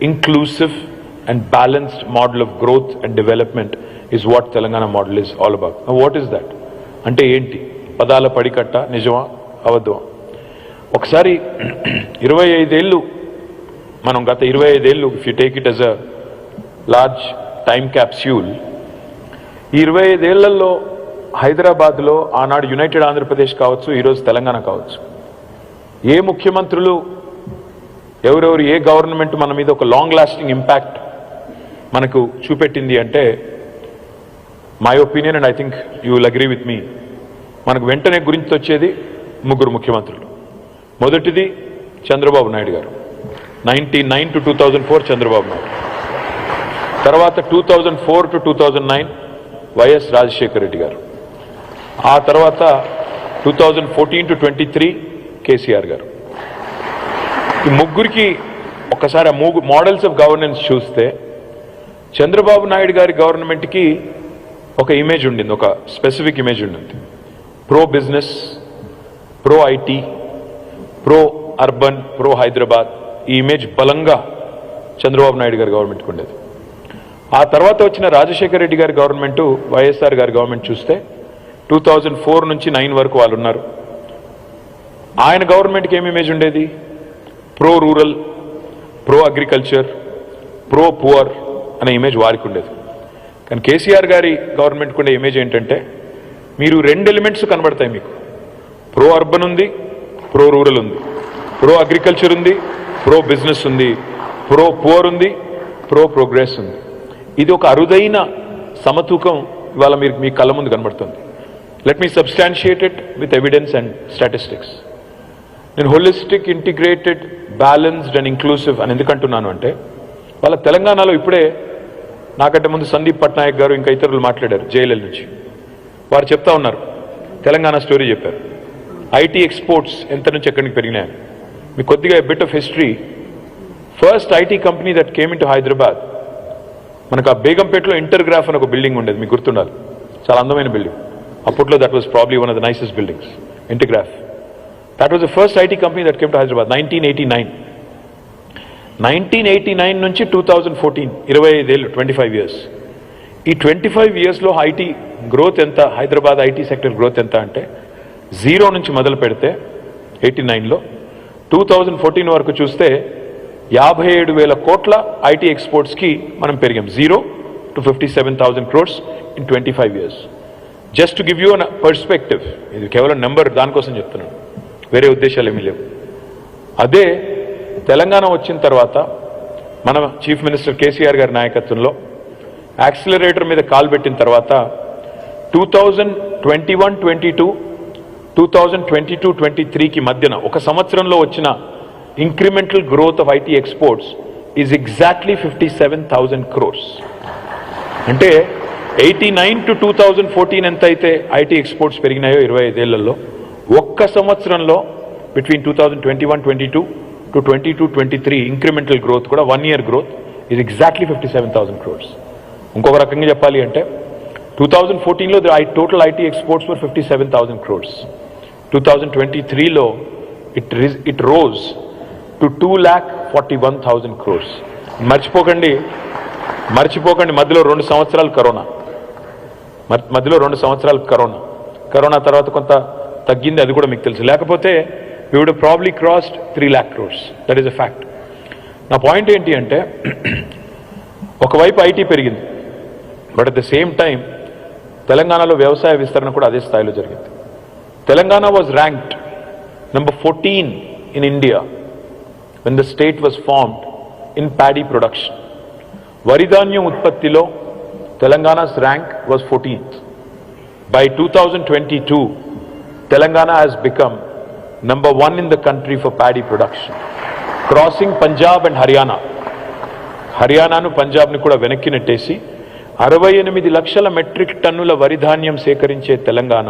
Speaker 7: inclusive and balanced model of growth and development is what Telangana model is all about. What is that అంటే ఏంటి? పదాల పడికట్ట, నిజమా అబద్ధమా? ఒకసారి 25 ఏళ్ళు, మనం గత 25 ఏళ్ళు, if you take it as a large time capsule, ఈ 25 ఏళ్లలో హైదరాబాద్లో ఆనాడు యునైటెడ్ ఆంధ్రప్రదేశ్ కావచ్చు, ఈరోజు తెలంగాణ కావచ్చు, ఏ ముఖ్యమంత్రులు, ఎవరెవరు, ఏ గవర్నమెంట్ మన మీద ఒక లాంగ్ లాస్టింగ్ ఇంపాక్ట్ మనకు చూపెట్టింది అంటే, my opinion and I think you will agree with me, మనకు వెంటనే గురించి వచ్చేది 3 ముఖ్యమంత్రులు. మొదటిది చంద్రబాబు నాయుడు గారు, 1999 to 2004 చంద్రబాబు నాయుడు. తర్వాత 2004 to 2009 వైఎస్ రాజశేఖర్ రెడ్డి గారు. ఆ తర్వాత 2014 to 23 కేసీఆర్ గారు. ఈ ముగ్గురికి ఒక్కసారి ఆ మోడల్స్ ఆఫ్ గవర్నెన్స్ చూస్తే చంద్రబాబు నాయుడు గారి గవర్నమెంట్కి ఒక ఇమేజ్ ఉండింది, ఒక స్పెసిఫిక్ ఇమేజ్ ఉండింది. Pro business, pro IT, pro urban, pro Hyderabad. ఈ ఇమేజ్ బలంగా చంద్రబాబు నాయుడు గారి గవర్నమెంట్కి ఉండేది. ఆ తర్వాత వచ్చిన రాజశేఖర రెడ్డి గారి గవర్నమెంటు, వైఎస్ఆర్ గారి గవర్నమెంట్ చూస్తే 2004 నుంచి 9 వరకు వాళ్ళు ఉన్నారు. ఆయన గవర్నమెంట్కి ఏం ఇమేజ్ ఉండేది? Pro rural, pro agriculture, pro poor అనే ఇమేజ్ వారికి ఉండేది. కానీ కేసీఆర్ గారి గవర్నమెంట్కి ఉండే ఇమేజ్ ఏంటంటే, మీరు 2 ఎలిమెంట్స్ కనబడతాయి మీకు. ప్రో అర్బన్ ఉంది, ప్రో రూరల్ ఉంది, ప్రో అగ్రికల్చర్ ఉంది, ప్రో బిజినెస్ ఉంది, ప్రో పువర్ ఉంది, ప్రో ప్రోగ్రెస్ ఉంది. ఇది ఒక అరుదైన సమతూకం ఇవాళ మీరు మీ కళ్ళ ముందు కనబడుతుంది. Let me substantiate it with evidence and statistics. నేను holistic, integrated, balanced and inclusive అని ఎందుకంటున్నాను అంటే, వాళ్ళ తెలంగాణలో ఇప్పుడే నాకంటే ముందు సందీప్ పట్నాయక్ గారు ఇంకా ఇతరులు మాట్లాడారు జైలు నుంచి. వారు చెప్తా ఉన్నారు, తెలంగాణ స్టోరీ చెప్పారు. ఐటీ ఎక్స్పోర్ట్స్ ఎంత నుంచి ఎక్కడికి పెరిగినాయని. మీకు కొద్దిగా bit of history. First IT company that came in to Hyderabad, మనకు ఆ బేగంపేటలో ఇంటర్గ్రాఫ్ అని ఒక బిల్డింగ్ ఉండేది, మీకు గుర్తుండాలి, చాలా అందమైన బిల్డింగ్. అప్పట్లో that was probably one of the nicest buildings, Intergraph. That was the first IT company that came to Hyderabad, 1989. 1989 నుంచి 2014, 25 ఏళ్ళు, 25 years. ఈ 25 yearsలో ఐటీ గ్రోత్ ఎంత, హైదరాబాద్ ఐటీ సెక్టర్ గ్రోత్ ఎంత అంటే, 0 నుంచి మొదలు పెడితే 89లో 2014 వరకు చూస్తే 57,000 కోట్ల ఐటీ ఎక్స్పోర్ట్స్కి మనం పెరిగాం. 0 to 57,000 crores in 25 years. Just to give you an perspective, ఇది కేవలం నెంబర్, దానికోసం చెప్తున్నాను, వేరే ఉద్దేశాలు ఏమీ లేవు. అదే తెలంగాణ వచ్చిన తర్వాత మన చీఫ్ మినిస్టర్ కేసీఆర్ గారి నాయకత్వంలో యాక్సిలరేటర్ మీద కాలు పెట్టిన తర్వాత 2021-22, 2022-23కి మధ్యన ఒక సంవత్సరంలో వచ్చిన incremental growth of IT exports is exactly 57,000 crores. అంటే 89 to 2014 ఎంత అయితే ఐటీ ఎక్స్పోర్ట్స్ పెరిగినాయో 25 ఏళ్లలో, ఒక్క సంవత్సరంలో బిట్వీన్ 2021-22 to 22-23 ఇంక్రిమెంటల్ గ్రోత్ కూడా 1 year growth is exactly 57,000 crores. ఇంకొక రకంగా చెప్పాలి అంటే 2014లో total IT exports were 57,000 crores. 2023లో ఇట్ రోజ్ టు 2,41,000 crores. మర్చిపోకండి మధ్యలో 2 సంవత్సరాలు కరోనా తర్వాత కొంత తగ్గింది, అది కూడా మీకు తెలుసు. లేకపోతే we would have probably crossed 3 lakh crores. That is a fact. నా పాయింట్ ఏంటి అంటే, ఒకవైపు ఐటీ పెరిగింది, but at the same time తెలంగాణలో వ్యవసాయ విస్తరణ కూడా అదే స్థాయిలో జరిగింది. Telangana was ranked number 14 in India when the state was formed in paddy production. వరిధాన్యం ఉత్పత్తిలో తెలంగాణ's rank was 14th. By 2022, Telangana has become number 1 in the country for paddy production, crossing Punjab and Haryana. హర్యానాను పంజాబ్ని కూడా వెనక్కి నెట్టేసి 68 లక్షల metric టన్నుల వరిధాన్యం సేకరించే తెలంగాణ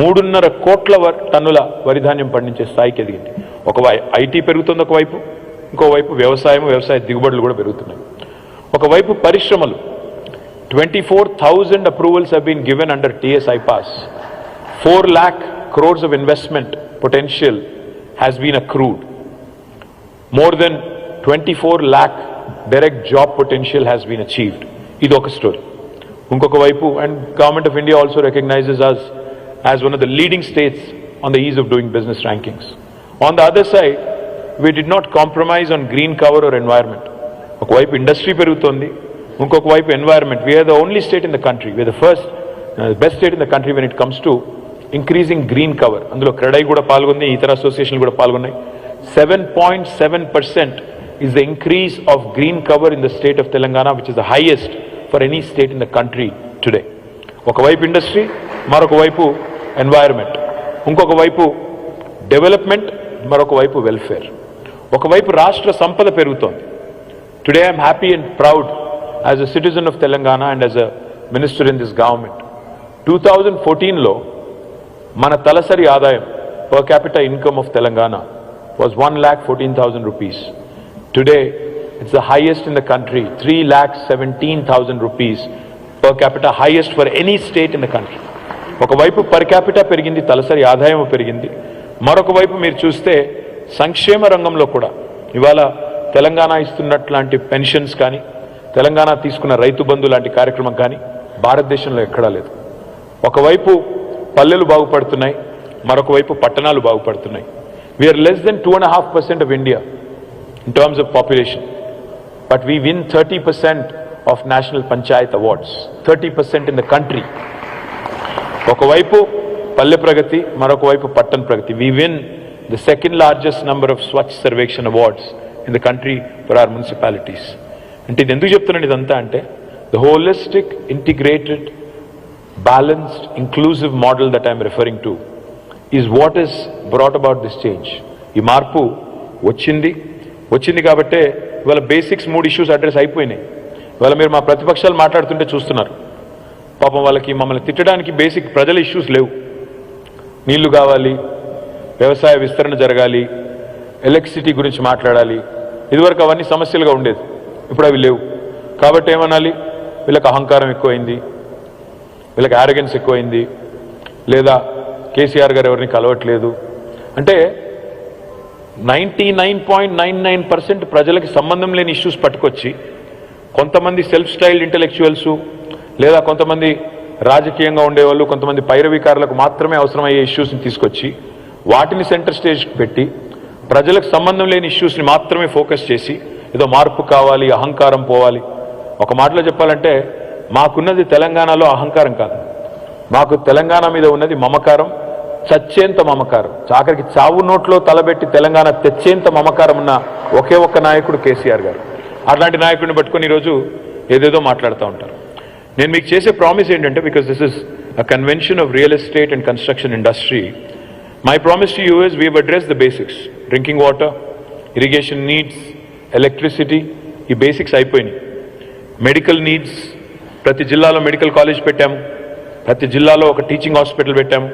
Speaker 7: 3.5 కోట్ల టన్నుల వరిధాన్యం పండించే స్థాయికి ఎదిగింది. ఐటీ పెరుగుతుంది ఒకవైపు, ఇంకోవైపు వ్యవసాయ దిగుబడులు కూడా పెరుగుతున్నాయి. ఒకవైపు పరిశ్రమలు, 24,000 approvals have been given under TSI pass. 4 lakh crores of investment potential has been accrued. More than 24 lakh direct job potential has been achieved. Idu oka story. Unkoka vaipu, and Government of India also recognizes us as one of the leading states on the ease of doing business rankings. On the other side, we did not compromise on green cover or environment. Oka vaipu industry perugutondi, unkoka vaipu environment. We are the only state in the country, we are the first, the best state in the country when it comes to increasing green cover. Andulo Kredai kuda palgondi, itara association kuda palgonayi. 7.7% is the increase of green cover in the state of Telangana, which is the highest for any state in the country today. Oka vaipu industry, maroka vaipu environment, unkoka vaipu development, maroka vaipu welfare. Oka vaipu rashtra sampada perugutondi. Today I am happy and proud as a citizen of Telangana and as a minister in this government. 2014లో మన తలసరి ఆదాయం, per capita income of Telangana was 1,14,000 rupees. Today It's the highest in the country, 3,17,000 rupees per capita, highest for any state in the country. ఒకవైపు per capita పెరిగింది, తలసరి ఆదాయం పెరిగింది. మరొక వైపు మీరు చూస్తే సంక్షేమ రంగంలో కూడా ఇవాళ తెలంగాణ ఇస్తున్నట్లాంటి పెన్షన్స్ కానీ, తెలంగాణ తీసుకున్న రైతు బంధు లాంటి కార్యక్రమం కానీ భారతదేశంలో ఎక్కడా లేదు. ఒకవైపు పల్లెలు బాగుపడుతున్నాయి, మరొక వైపు పట్టణాలు బాగుపడుతున్నాయి. We are less than 2.5% of India in terms of population, but we win 30% of national panchayat awards, 30% in the country. ఒకవైపు పల్లె ప్రగతి, మరొక వైపు పట్టణ ప్రగతి. We win the second largest number of Swachh Sarvekshan awards in the country for our municipalities. అంటే ఇది ఎందుకు చెప్తున్నాను ఇదంతా అంటే, the holistic, integrated, balanced, inclusive model that I am referring to is what is brought about this change. ఈ మార్పు వచ్చింది కాబట్టే ఇవాళ బేసిక్స్ 3 ఇష్యూస్ అడ్రస్ అయిపోయినాయి. ఇవాళ మీరు మా ప్రతిపక్షాలు మాట్లాడుతుంటే చూస్తున్నారు, పాపం వాళ్ళకి మమ్మల్ని తిట్టడానికి బేసిక్ ప్రజల ఇష్యూస్ లేవు. నీళ్లు కావాలి, వ్యవసాయ విస్తరణ జరగాలి, ఎలక్ట్రిసిటీ గురించి మాట్లాడాలి. ఇదివరకు అవన్నీ సమస్యలుగా ఉండేది, ఇప్పుడు అవి లేవు. కాబట్టి ఏమనాలి, వీళ్ళకి అహంకారం ఎక్కువైంది, వీళ్ళకి ఆరోగెన్స్ ఎక్కువైంది, లేదా కేసీఆర్ గారు ఎవరిని కలవట్లేదు అంటే 99.99% ప్రజలకి సంబంధం లేని ఇష్యూస్ పట్టుకొచ్చి కొంతమంది సెల్ఫ్ స్టైల్డ్ ఇంటెలెక్చువల్స్ లేదా కొంతమంది రాజకీయంగా ఉండేవాళ్ళు, కొంతమంది పైరవీకారులకు మాత్రమే అవసరమయ్యే ఇష్యూస్ని తీసుకొచ్చి వాటిని సెంటర్ స్టేజ్కి పెట్టి ప్రజలకు సంబంధం లేని ఇష్యూస్ని మాత్రమే ఫోకస్ చేసి ఏదో మార్పు కావాలి, అహంకారం పోవాలి. ఒక మాటలో చెప్పాలంటే మాకున్నది తెలంగాణలో అహంకారం కాదు, మాకు తెలంగాణ మీద ఉన్నది మమకారం, చచ్చేంత మమకారం. ఆఖరికి చావు నోట్లో తలబెట్టి తెలంగాణ తెచ్చేంత మమకారం ఉన్న ఒకే ఒక్క నాయకుడు కేసీఆర్ గారు. అట్లాంటి నాయకుడిని పట్టుకొని ఈరోజు ఏదేదో మాట్లాడుతూ ఉంటారు. నేను మీకు చేసే ప్రామిస్ ఏంటంటే, because this is a convention of real estate and construction industry, my promise to you is we address the basics. Drinking water, irrigation needs, electricity, ఈ బేసిక్స్ అయిపోయినాయి. మెడికల్ నీడ్స్, ప్రతి జిల్లాలో మెడికల్ కాలేజ్ పెట్టాము, ప్రతి జిల్లాలో ఒక teaching hospital పెట్టాము.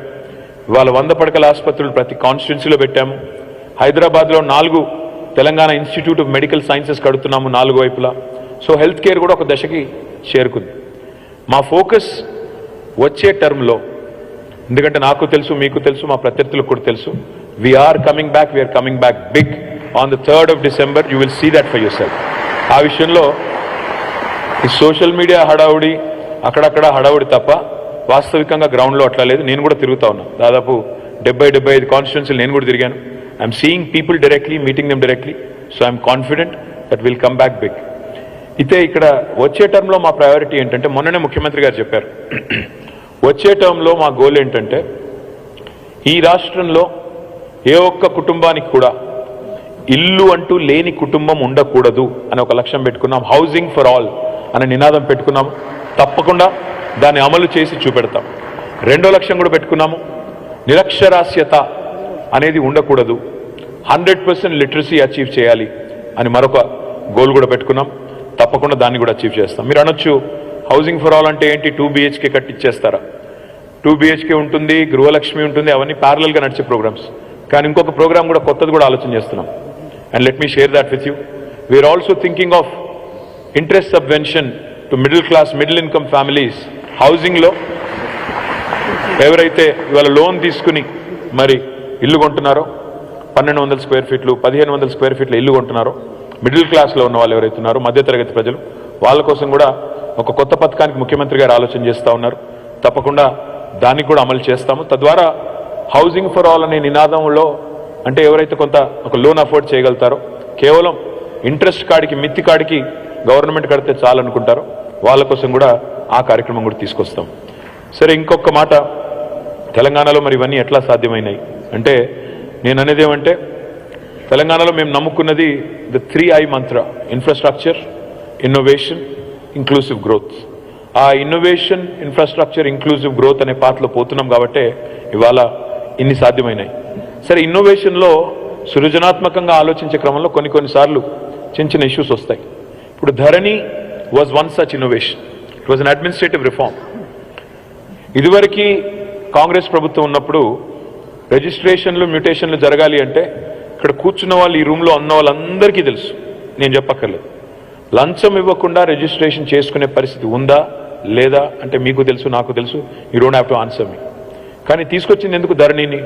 Speaker 7: ఇవాళ 100 పడకల ఆసుపత్రులు ప్రతి కాన్స్టిట్యున్సీలో పెట్టాము. హైదరాబాద్లో 4 Telangana institute of medical sciences కడుతున్నాము 4 వైపులా. సో హెల్త్ కేర్ కూడా ఒక దశకి చేరుకుంది. మా ఫోకస్ వచ్చే టర్మ్లో, ఎందుకంటే నాకు తెలుసు, మీకు తెలుసు, మా ప్రత్యర్థులకు కూడా తెలుసు, we're coming back big on the 3rd of December. You will see that for yourself. ఆ విషయంలో ఈ సోషల్ మీడియా హడావుడి, అక్కడక్కడ హడావుడి తప్ప వాస్తవికంగా గ్రౌండ్లో అట్లా లేదు. నేను కూడా తిరుగుతా ఉన్నాను, దాదాపు 70-75 కాన్స్టిట్యున్సీలు నేను కూడా తిరిగాను. I'm seeing people directly, meeting them directly. So I'm confident that will come back big. అయితే ఇక్కడ వచ్చే టర్మ్లో మా ప్రయారిటీ ఏంటంటే, మొన్ననే ముఖ్యమంత్రి గారు చెప్పారు, వచ్చే టర్మ్లో మా గోల్ ఏంటంటే ఈ రాష్ట్రంలో ఏ ఒక్క కుటుంబానికి కూడా ఇల్లు అంటూ లేని కుటుంబం ఉండకూడదు అని ఒక లక్ష్యం పెట్టుకున్నాం. హౌసింగ్ ఫర్ ఆల్ అనే నినాదం పెట్టుకున్నాము. తప్పకుండా దాన్ని అమలు చేసి చూపెడతాం. 2వ లక్ష్యం కూడా పెట్టుకున్నాము, నిరక్షరాస్యత అనేది ఉండకూడదు, 100% లిటరసీ అచీవ్ చేయాలి అని మరొక గోల్ కూడా పెట్టుకున్నాం. తప్పకుండా దాన్ని కూడా అచీవ్ చేస్తాం. మీరు అనొచ్చు, హౌసింగ్ ఫర్ ఆల్ అంటే ఏంటి, 2 BHK కట్టిచ్చేస్తారా? 2 BHK ఉంటుంది, గృహలక్ష్మి ఉంటుంది, అవన్నీ ప్యారలల్గా నడిచే ప్రోగ్రామ్స్. కానీ ఇంకొక ప్రోగ్రామ్ కూడా కొత్తది కూడా ఆలోచన చేస్తున్నాం. And let me share that with you. We are also thinking of interest subvention to middle class, middle income families. హౌసింగ్లో ఎవరైతే ఇవాళ లోన్ తీసుకుని మరి ఇల్లు కొంటున్నారో, 1200 స్క్వేర్ ఫీట్లు, 1500 స్క్వేర్ ఫీట్ల ఇల్లు కొంటున్నారో, మిడిల్ క్లాస్లో ఉన్న వాళ్ళు ఎవరైతే ఉన్నారో, మధ్యతరగతి ప్రజలు, వాళ్ళ కోసం కూడా ఒక కొత్త పథకానికి ముఖ్యమంత్రి గారు ఆలోచన చేస్తూ ఉన్నారు. తప్పకుండా దాన్ని కూడా అమలు చేస్తాము. తద్వారా హౌసింగ్ ఫర్ ఆల్ అనే నినాదంలో, అంటే ఎవరైతే కొంత ఒక లోన్ అఫోర్డ్ చేయగలుగుతారో, కేవలం ఇంట్రెస్ట్ కాడికి, మిత్తి కాడికి గవర్నమెంట్ కడితే చాలనుకుంటారో, వాళ్ళ కోసం కూడా ఆ కార్యక్రమం కూడా తీసుకొస్తాం. సరే, ఇంకొక మాట, తెలంగాణలో మరి ఇవన్నీ ఎట్లా సాధ్యమైనాయి అంటే, నేను అనేది ఏమంటే, తెలంగాణలో మేము నమ్ముకున్నది the 3I Mantra: infrastructure, innovation, inclusive growth. ఆ ఇన్నోవేషన్, ఇన్ఫ్రాస్ట్రక్చర్, ఇంక్లూసివ్ గ్రోత్ అనే పాత్రలో పోతున్నాం కాబట్టే ఇవాళ ఇన్ని సాధ్యమైనాయి. సరే, ఇన్నోవేషన్లో సృజనాత్మకంగా ఆలోచించే క్రమంలో కొన్నిసార్లు చిన్న ఇష్యూస్ వస్తాయి. ఇప్పుడు Dharani was one such innovation. It was an administrative reform. ఇదివరకు కాంగ్రెస్ ప్రభుత్వం ఉన్నప్పుడు రిజిస్ట్రేషన్లు, మ్యూటేషన్లు జరగాలి అంటే ఇక్కడ కూర్చున్న వాళ్ళు, ఈ రూమ్లో ఉన్న వాళ్ళందరికీ తెలుసు, నేను చెప్పక్కర్లేదు. లంచం ఇవ్వకుండా రిజిస్ట్రేషన్ చేసుకునే పరిస్థితి ఉందా లేదా అంటే మీకు తెలుసు, నాకు తెలుసు. You don't have to answer me. కానీ తీసుకొచ్చింది ఎందుకు ధరణిని?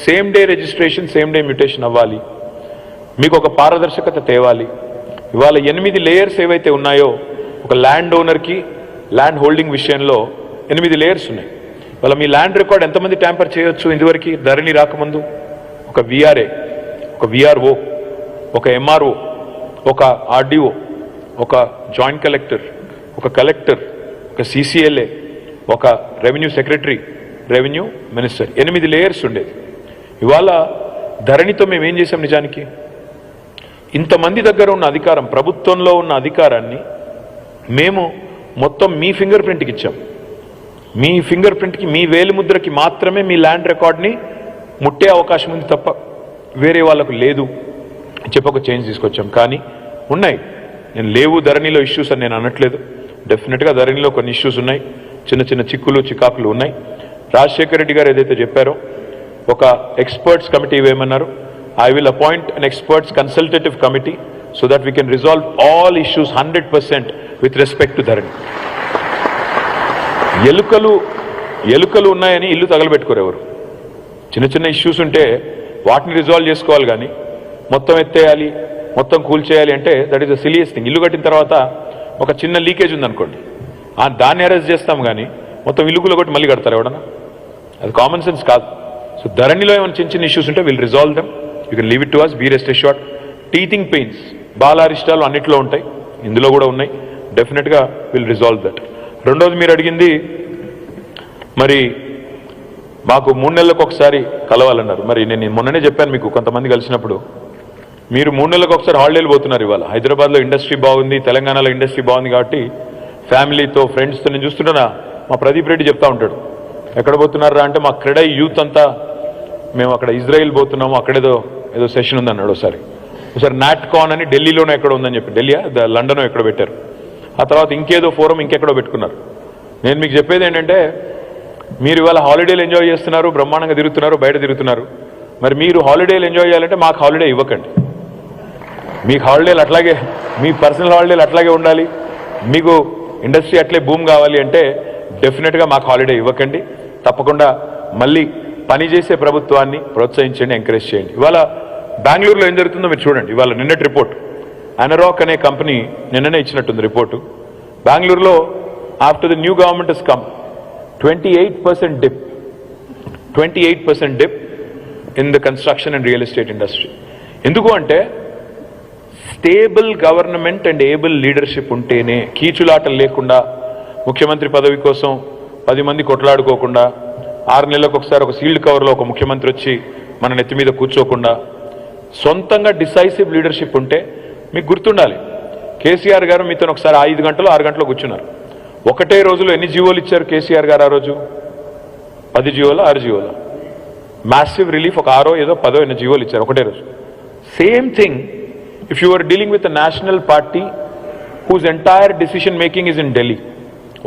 Speaker 7: Same day registration, same day mutation అవ్వాలి, మీకు ఒక పారదర్శకత తేవాలి. ఇవాళ 8 లేయర్స్ ఏవైతే ఉన్నాయో, ఒక ల్యాండ్ ఓనర్కి ల్యాండ్ హోల్డింగ్ విషయంలో 8 లేయర్స్ ఉన్నాయి. ఇవాళ మీ ల్యాండ్ రికార్డ్ ఎంతమంది ట్యాంపర్ చేయొచ్చు? ఇంతవరకు ధరణి రాకముందు ఒక విఆర్ఏ, ఒక విఆర్ఓ, ఒక ఎంఆర్ఓ, ఒక ఆర్డీఓ, ఒక జాయింట్ కలెక్టర్, ఒక కలెక్టర్, ఒక సిసిఎల్ఏ, ఒక revenue secretary, revenue minister, 8 layers ఉండేది. ఇవాళ ధరణితో మేము ఏం చేసాం? నిజానికి ఇంతమంది దగ్గర ఉన్న అధికారం, ప్రభుత్వంలో ఉన్న అధికారాన్ని మేము మొత్తం మీ ఫింగర్ ప్రింట్కి ఇచ్చాం. మీ ఫింగర్ ప్రింట్కి, మీ వేలిముద్రకి మాత్రమే మీ ల్యాండ్ రికార్డ్ని ముట్టే అవకాశం ఉంది తప్ప వేరే వాళ్ళకు లేదు చెప్పి ఒక చేంజ్ తీసుకొచ్చాం. కానీ ఉన్నాయి, నేను లేవు ధరణిలో ఇష్యూస్ అని నేను అనట్లేదు. డెఫినెట్గా ధరణిలో కొన్ని ఇష్యూస్ ఉన్నాయి, చిన్న చిన్న చిక్కులు చికాకులు ఉన్నాయి. రాజశేఖర రెడ్డి గారు ఏదైతే చెప్పారో, ఒక ఎక్స్పర్ట్స్ కమిటీ వేయమన్నారు. I will appoint an experts consultative committee so that we can resolve all issues 100% with respect to Dharani. ఎలుకలు ఉన్నాయని ఇల్లు తగలబెట్టుకోరు ఎవరు. చిన్న చిన్న ఇష్యూస్ ఉంటే వాటిని రిజాల్వ్ చేసుకోవాలి, కానీ మొత్తం ఎత్తేయాలి, మొత్తం కూల్చేయాలి అంటే దట్ ఈస్ ద సిలియస్ థింగ్. ఇల్లు కట్టిన తర్వాత ఒక చిన్న లీకేజ్ ఉందనుకోండి, దాన్ని అరెస్ట్ చేస్తాం, కానీ మొత్తం ఇల్లు కొట్టి మళ్ళీ కడతారు ఎవడన్నా? అది కామన్ సెన్స్ కాదు. సో ధరణిలో ఏమైనా చిన్న చిన్న ఇష్యూస్ ఉంటే will resolve them. You can leave it to us, be rest assured. Teething pains, బాలారిష్టాలు అన్నిట్లో ఉంటాయి, ఇందులో కూడా ఉన్నాయి. డెఫినెట్గా విల్ రిజాల్వ్ దట్. రెండోది మీరు అడిగింది, మరి మాకు 3 నెలలకు ఒకసారి కలవాలన్నారు. మరి నేను మొన్ననే చెప్పాను మీకు, కొంతమంది కలిసినప్పుడు, మీరు 3 నెలలకు ఒకసారి హాలిడేలు పోతున్నారు. ఇవాళ హైదరాబాద్లో ఇండస్ట్రీ బాగుంది, తెలంగాణలో ఇండస్ట్రీ బాగుంది కాబట్టి ఫ్యామిలీతో, ఫ్రెండ్స్తో నేను చూస్తుంటేనా, మా ప్రదీప్ రెడ్డి చెప్తా ఉంటాడు, ఎక్కడ పోతున్నారా అంటే మా క్రెడై యూత్ అంతా మేము అక్కడ ఇజ్రాయిల్ పోతున్నాము, అక్కడేదో సెషన్ ఉందన్నాడు. ఒకసారి నాట్కాన్ అని ఢిల్లీలోనే ఎక్కడ ఉందని చెప్పి, ఢిల్లీ లండన్ ఎక్కడ పెట్టారు. ఆ తర్వాత ఇంకేదో ఫోరం ఇంకెక్కడో పెట్టుకున్నారు. నేను మీకు చెప్పేది ఏంటంటే, మీరు ఇవాళ హాలిడేలు ఎంజాయ్ చేస్తున్నారు, బ్రహ్మాండంగా తిరుగుతున్నారు, బయట తిరుగుతున్నారు. మరి మీరు హాలిడేలు ఎంజాయ్ చేయాలంటే మాకు హాలిడే ఇవ్వకండి. మీకు హాలిడేలు అట్లాగే, మీ పర్సనల్ హాలిడేలు అట్లాగే ఉండాలి, మీకు ఇండస్ట్రీ అట్లే బూమ్ కావాలి అంటే డెఫినెట్గా మాకు హాలిడే ఇవ్వకండి. తప్పకుండా మళ్ళీ పనిచేసే ప్రభుత్వాన్ని ప్రోత్సహించండి, ఎంకరేజ్ చేయండి. ఇవాళ బెంగళూరులో ఏం జరుగుతుందో మీరు చూడండి. ఇవాళ నిన్నటి రిపోర్ట్, అనరాక్ అనే కంపెనీ నిన్ననే ఇచ్చినట్టుంది రిపోర్టు. బెంగళూరులో after the new government has come 28% dip, 28% dip in the construction and real estate industry. ఎందుకు అంటే stable government and able leadership ఉంటేనే, కీచులాటలు లేకుండా, ముఖ్యమంత్రి పదవి కోసం 10 మంది కొట్లాడుకోకుండా, 6 నెలలకు ఒకసారి ఒక సీల్డ్ కవర్లో ఒక ముఖ్యమంత్రి వచ్చి మన నెత్తి మీద కూర్చోకుండా, సొంతంగా డిసైసివ్ లీడర్షిప్ ఉంటే, మీకు గుర్తుండాలి, కేసీఆర్ గారు మీతో ఒకసారి 5 గంటలు 6 గంటలు కూర్చున్నారు. ఒకటే రోజులో ఎన్ని జీవోలు ఇచ్చారు కేసీఆర్ గారు? ఆ రోజు 10 జీవోలు 6 జీవోలు, మ్యాసివ్ రిలీఫ్, ఒక 6 ఏదో 10 ఎన్ని జీవోలు ఇచ్చారు ఒకటే రోజు. Same thing if you are dealing with a national party whose entire decision making is in Delhi.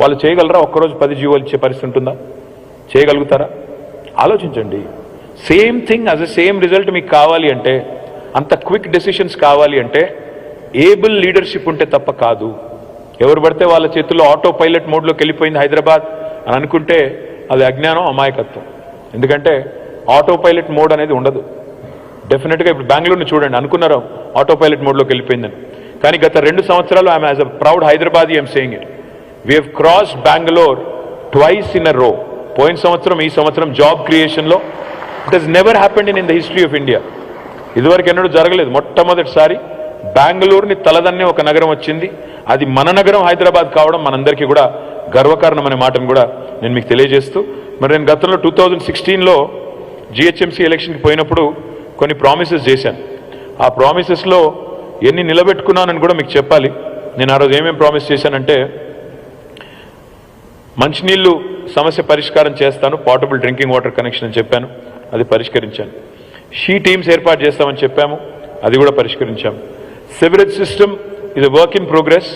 Speaker 7: వాళ్ళు చేయగలరా? ఒక్కరోజు 10 జీవోలు ఇచ్చే పరిస్థితి ఉంటుందా? చేయగలుగుతారా? ఆలోచించండి. Same thing as a same result మీకు కావాలి అంటే, అంత క్విక్ డెసిషన్స్ కావాలి అంటే ఏబుల్ లీడర్షిప్ ఉంటే తప్ప కాదు. ఎవరు పడితే వాళ్ళ చేతుల్లో ఆటో పైలట్ మోడ్లోకి వెళ్ళిపోయింది హైదరాబాద్ అని అనుకుంటే అది అజ్ఞానం, అమాయకత్వం. ఎందుకంటే ఆటో పైలట్ మోడ్ అనేది ఉండదు. డెఫినెట్గా ఇప్పుడు బెంగళూరుని చూడండి, అనుకున్నారు ఆటో పైలట్ మోడ్లోకి వెళ్ళిపోయిందని, కానీ గత 2 సంవత్సరాలు I'm as a proud Hyderabadi I'm saying it, we have crossed Bengaluru twice in a row. పోయిన సంవత్సరం, ఈ సంవత్సరం జాబ్ క్రియేషన్లో it has never happened in the history of India. ఇదివరకు ఎన్నడూ జరగలేదు. మొట్టమొదటిసారి బెంగళూరుని తలదన్నే ఒక నగరం వచ్చింది. అది మన నగరం హైదరాబాద్ కావడం మనందరికీ కూడా గర్వకారణం అనే మాటను కూడా నేను మీకు తెలియజేస్తూ, మరి నేను గతంలో 2016లో జిహెచ్ఎంసీ ఎలక్షన్కి పోయినప్పుడు కొన్ని ప్రామిసెస్ చేశాను. ఆ ప్రామిసెస్లో ఎన్ని నిలబెట్టుకున్నానని కూడా మీకు చెప్పాలి. నేను ఆ రోజు ఏమేమి ప్రామిస్ చేశానంటే, మంచినీళ్ళు సమస్య పరిష్కారం చేస్తాను, పోర్టబుల్ డ్రింకింగ్ వాటర్ కనెక్షన్ అని చెప్పాను, అది పరిష్కరించాను. షీ టీమ్స్ ఏర్పాటు చేస్తామని చెప్పాము, అది కూడా పరిష్కరించాము. Sewerage system is a work in progress.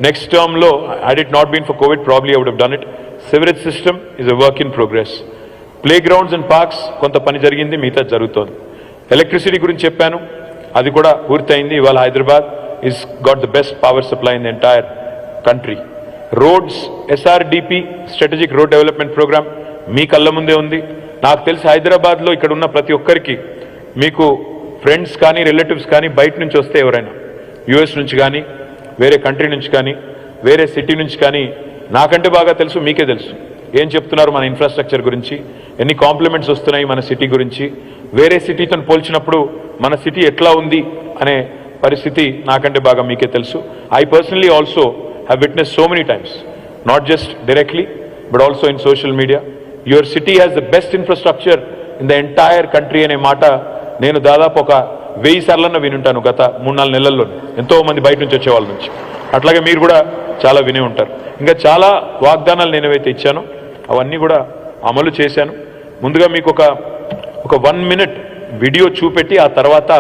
Speaker 7: Next term lo, had it not been for COVID, probably I would have done it. Sewerage system is a work in progress. Playgrounds and parks కొంత పని జరిగింది, మిగతా జరుగుతోంది. Electricity గురించి చెప్పాను, అది కూడా పూర్తయింది. ఇవాళ Hyderabad is got the best power supply in the entire country. Roads, SRDP, Strategic Road Development Program, మీ కళ్ళ ముందే ఉంది. నాకు తెలిసి హైదరాబాద్లో ఇక్కడ ఉన్న ప్రతి ఒక్కరికి మీకు ఫ్రెండ్స్ కానీ రిలేటివ్స్ కానీ బయట నుంచి వస్తే ఎవరైనా యుఎస్ నుంచి కానీ వేరే కంట్రీ నుంచి కానీ వేరే సిటీ నుంచి కానీ నాకంటే బాగా తెలుసు, మీకే తెలుసు ఏం చెప్తున్నారు మన ఇన్ఫ్రాస్ట్రక్చర్ గురించి, ఎన్ని కాంప్లిమెంట్స్ వస్తున్నాయి మన సిటీ గురించి, వేరే సిటీతో పోల్చినప్పుడు మన సిటీ ఎట్లా ఉంది అనే పరిస్థితి నాకంటే బాగా మీకే తెలుసు. I personally also have witness so many times, not just directly but also in social media, your city has the best infrastructure in the entire country అనే మాట నేను దాదాపు ఒక 1000 సార్లన్నా వినుంటాను గత 3-4 నెలల్లో, ఎంతో మంది బయట నుంచి వచ్చే వాళ్ళ నుంచి. అట్లాగే మీరు కూడా చాలా వినే ఉంటారు. ఇంకా చాలా వాగ్దానాలు నేను ఏవైతే ఇచ్చానో అవన్నీ కూడా అమలు చేశాను. ముందుగా మీకు ఒక 1 minute వీడియో చూపెట్టి ఆ తర్వాత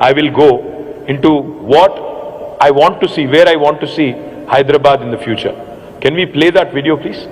Speaker 7: I will go into what I want to see, where I want to see Hyderabad in the future. Can we play that video please?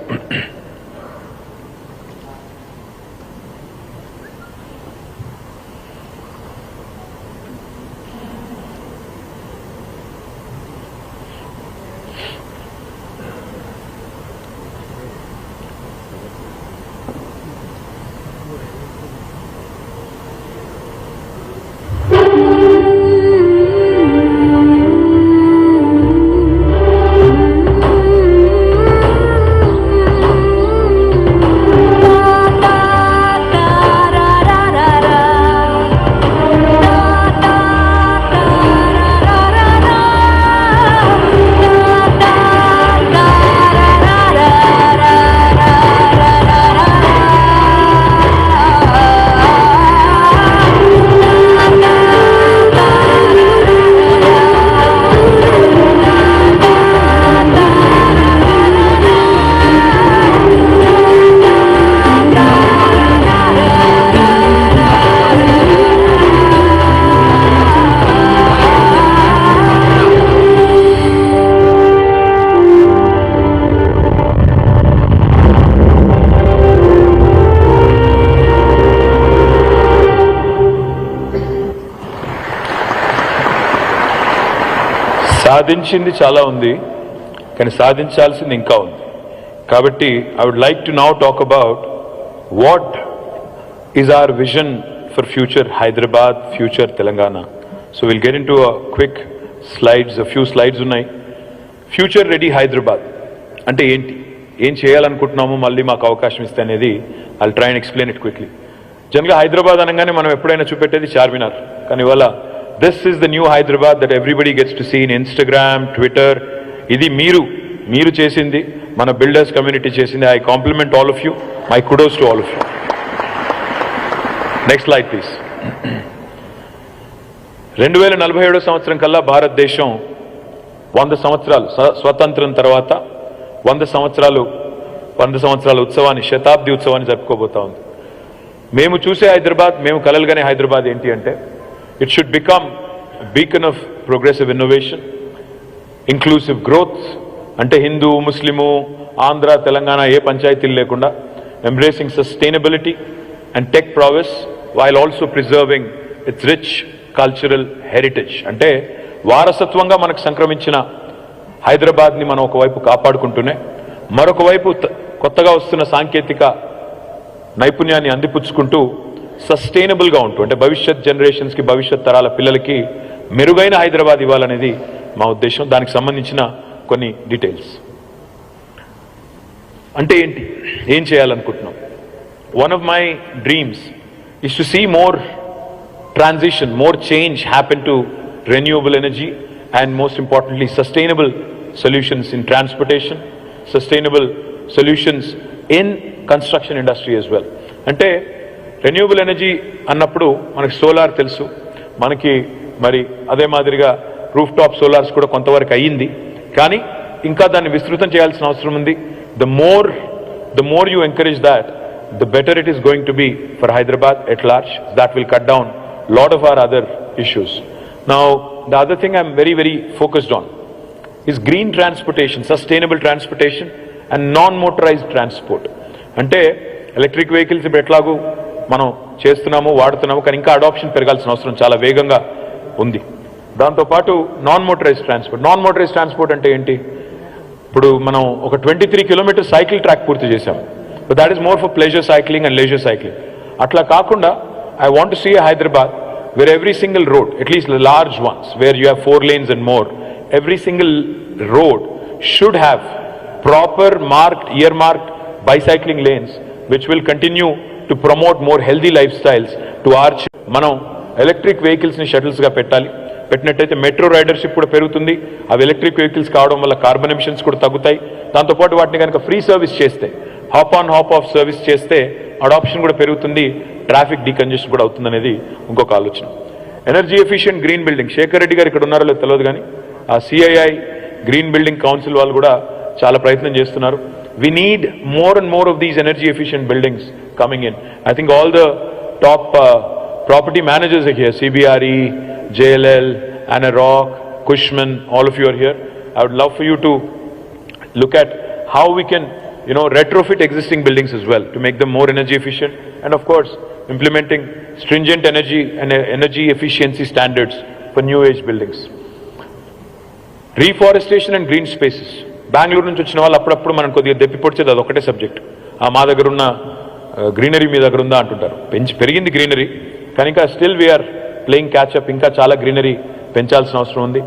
Speaker 7: సాధించింది చాలా ఉంది, కానీ సాధించాల్సింది ఇంకా ఉంది. కాబట్టి I would like to now talk about what is our vision for future Hyderabad, future Telangana. So will get in to quick slides, few slides ఉన్నాయి. Future ready Hyderabad అంటే ఏంటి, ఏం చేయాలనుకుంటున్నాము, మళ్ళీ మాకు అవకాశం ఇస్తే అనేది I will try and explain it quickly. జనరల్గా హైదరాబాద్ అనగానే మనం ఎప్పుడైనా చూపెట్టేది చార్మినార్, కానీ ఇవాళ this is the new Hyderabad that everybody gets to see in Instagram, Twitter. ఇది మీరు చేసింది, మన బిల్డర్స్ కమ్యూనిటీ చేసింది. I compliment all of you, my kudos to all of you. Next slide please. 2047 సంవత్సరం కల్లా భారతదేశం 100 సంవత్సరాలు స్వతంత్రం తర్వాత 100 సంవత్సరాల ఉత్సవాన్ని, శతాబ్ది ఉత్సవాన్ని జరుపుకోబోతా ఉంది. మేము చూసే హైదరాబాద్, మేము కలలుగానే హైదరాబాద్ ఏంటి అంటే, it should become a beacon of progressive innovation, inclusive growth, అంటే హిందూ, ముస్లిము, ఆంధ్ర, తెలంగాణ ఏ పంచాయతీలు లేకుండా embracing sustainability and tech prowess while also preserving its rich cultural heritage. అంటే వారసత్వంగా మనకు సంక్రమించిన హైదరాబాద్ని మనం ఒకవైపు కాపాడుకుంటూనే మరొక వైపు కొత్తగా వస్తున్న సాంకేతిక నైపుణ్యాన్ని అందిపుచ్చుకుంటూ సస్టైనబుల్గా ఉంటూ, అంటే భవిష్యత్ జనరేషన్స్కి, భవిష్యత్ తరాల పిల్లలకి మెరుగైన హైదరాబాద్ ఇవ్వాలనేది మా ఉద్దేశం. దానికి సంబంధించిన కొన్ని డీటెయిల్స్. అంటే ఏంటి, ఏం చేయాలనుకుంటున్నాం? One of my dreams is to see more transition, more change happen to renewable energy and most importantly sustainable solutions in transportation, sustainable solutions in construction industry as well. అంటే రెన్యూబుల్ ఎనర్జీ అన్నప్పుడు మనకి solar తెలుసు, మనకి మరి అదే మాదిరిగా roof top solars కూడా కొంతవరకు అయ్యింది, కానీ ఇంకా దాన్ని విస్తృతం చేయాల్సిన అవసరం ఉంది. The more you encourage that, the better it is going to B for Hyderabad at large. That will cut down lot of our other issues. Now, the other thing I'm very, very focused on is green transportation, sustainable transportation and non-motorized transport. అంటే electric vehicles ఇప్పుడు ఎట్లాగూ మనం చేస్తున్నాము, వాడుతున్నాము, కానీ ఇంకా adoption పెరగాల్సిన అవసరం చాలా వేగంగా ఉంది. దాంతోపాటు నాన్ మోటరైజ్ ట్రాన్స్పోర్ట్ అంటే ఏంటి? ఇప్పుడు మనం ఒక 23 కిలోమీటర్ సైకిల్ ట్రాక్ పూర్తి చేశాం. But that is more for pleasure cycling and leisure cycling. అట్లా కాకుండా I want to see a Hyderabad where every single road, at least the large ones, where you have 4 lanes and more, every single road should have proper earmarked bicycling lanes, which will continue to promote more healthy lifestyles to our children. మనం electric వెహికల్స్ని షటిల్స్గా పెట్టినట్టయితే metro రైడర్షిప్ కూడా పెరుగుతుంది. అవి electric vehicles కావడం వల్ల carbon emissions కూడా తగ్గుతాయి. దాంతోపాటు వాటిని కనుక ఫ్రీ సర్వీస్ చేస్తే, hop on hop off service చేస్తే అడాప్షన్ కూడా పెరుగుతుంది, ట్రాఫిక్ డీకంజెషన్ కూడా అవుతుందనేది ఇంకొక ఆలోచన. Energy efficient green building, Shekhar Reddy garu ఇక్కడ ఉన్నారో లేదో తెలియదు కానీ ఆ సిఐఐ గ్రీన్ బిల్డింగ్ కౌన్సిల్ వాళ్ళు కూడా చాలా ప్రయత్నం చేస్తున్నారు. We need more and more of these energy efficient buildings coming in. I think all the top property managers are here, CBRE, JLL, Anna Rock, Cushman, all of you are here. I would love for you to look at how we can retrofit existing buildings as well to make them more energy efficient, and of course implementing stringent energy efficiency standards for new age buildings. Reforestation and green spaces. Bengaluru నుంచి వచ్చిన వాళ్ళు అప్పుడప్పుడు మనం కొద్దిగా దెప్పిపొడిచేది అదొకటే subject. మా దగ్గర ఉన్న గ్రీనరీ మీ దగ్గర ఉందా అంటుంటారు. పెరిగింది గ్రీనరీ, కానీ ఇంకా స్టిల్ వీఆర్ ప్లేయింగ్ క్యాచ్అప్. ఇంకా చాలా గ్రీనరీ పెంచాల్సిన అవసరం ఉంది.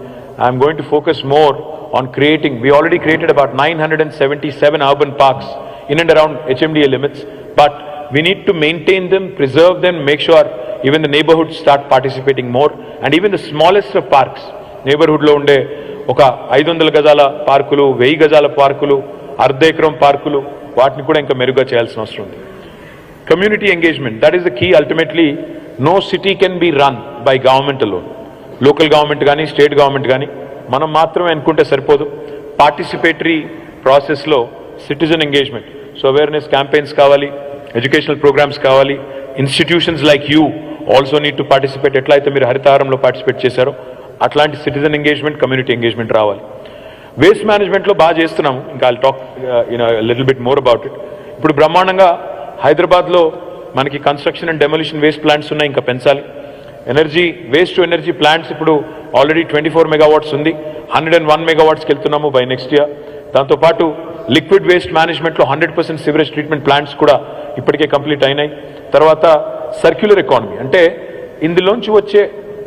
Speaker 7: I'm going to focus more on creating, we already created about 977 urban parks in and around HMDA limits, but we need to maintain them, preserve them, make sure even the neighborhoods start participating more, and even the smallest of parks, neighborhood lo unde oka 500 gajala parkulu, 1000 gajala parkulu, ardha ekram parkulu, వాటిని కూడా ఇంకా మెరుగ్గా చేయాల్సిన అవసరం ఉంది. Community engagement, that is the key. Ultimately, no city can be run by government alone. Local government గానీ, state government గానీ మనం మాత్రమే అనుకుంటే సరిపోదు. పార్టిసిపేటరీ ప్రాసెస్లో citizen engagement, so awareness campaigns కావాలి, ఎడ్యుకేషనల్ ప్రోగ్రామ్స్ కావాలి. Institutions like you also need to participate. ఎట్లయితే మీరు హరితహారంలో పార్టిసిపేట్ చేశారో అట్లాంటి సిటిజన్ ఎంగేజ్మెంట్, కమ్యూనిటీ ఎంగేజ్మెంట్ రావాలి. వేస్ట్ మేనేజ్మెంట్లో బాగా చేస్తున్నాము. ఇంకా I'll talk little bit more about it. ఇప్పుడు బ్రహ్మాండంగా హైదరాబాద్లో మనకి construction and demolition waste plants ఉన్నాయి, ఇంకా పెంచాలి. Energy waste to energy plants ఇప్పుడు ఆల్రెడీ 24 మెగావాట్స్ ఉంది, 101 మెగావాట్స్కి వెళ్తున్నాము బై నెక్స్ట్ ఇయర్. దాంతోపాటు లిక్విడ్ వేస్ట్ మేనేజ్మెంట్లో 100% సివరేజ్ ట్రీట్మెంట్ ప్లాంట్స్ కూడా ఇప్పటికే కంప్లీట్ అయినాయి. తర్వాత సర్క్యులర్ ఎకానమీ అంటే ఇందులోంచి వచ్చే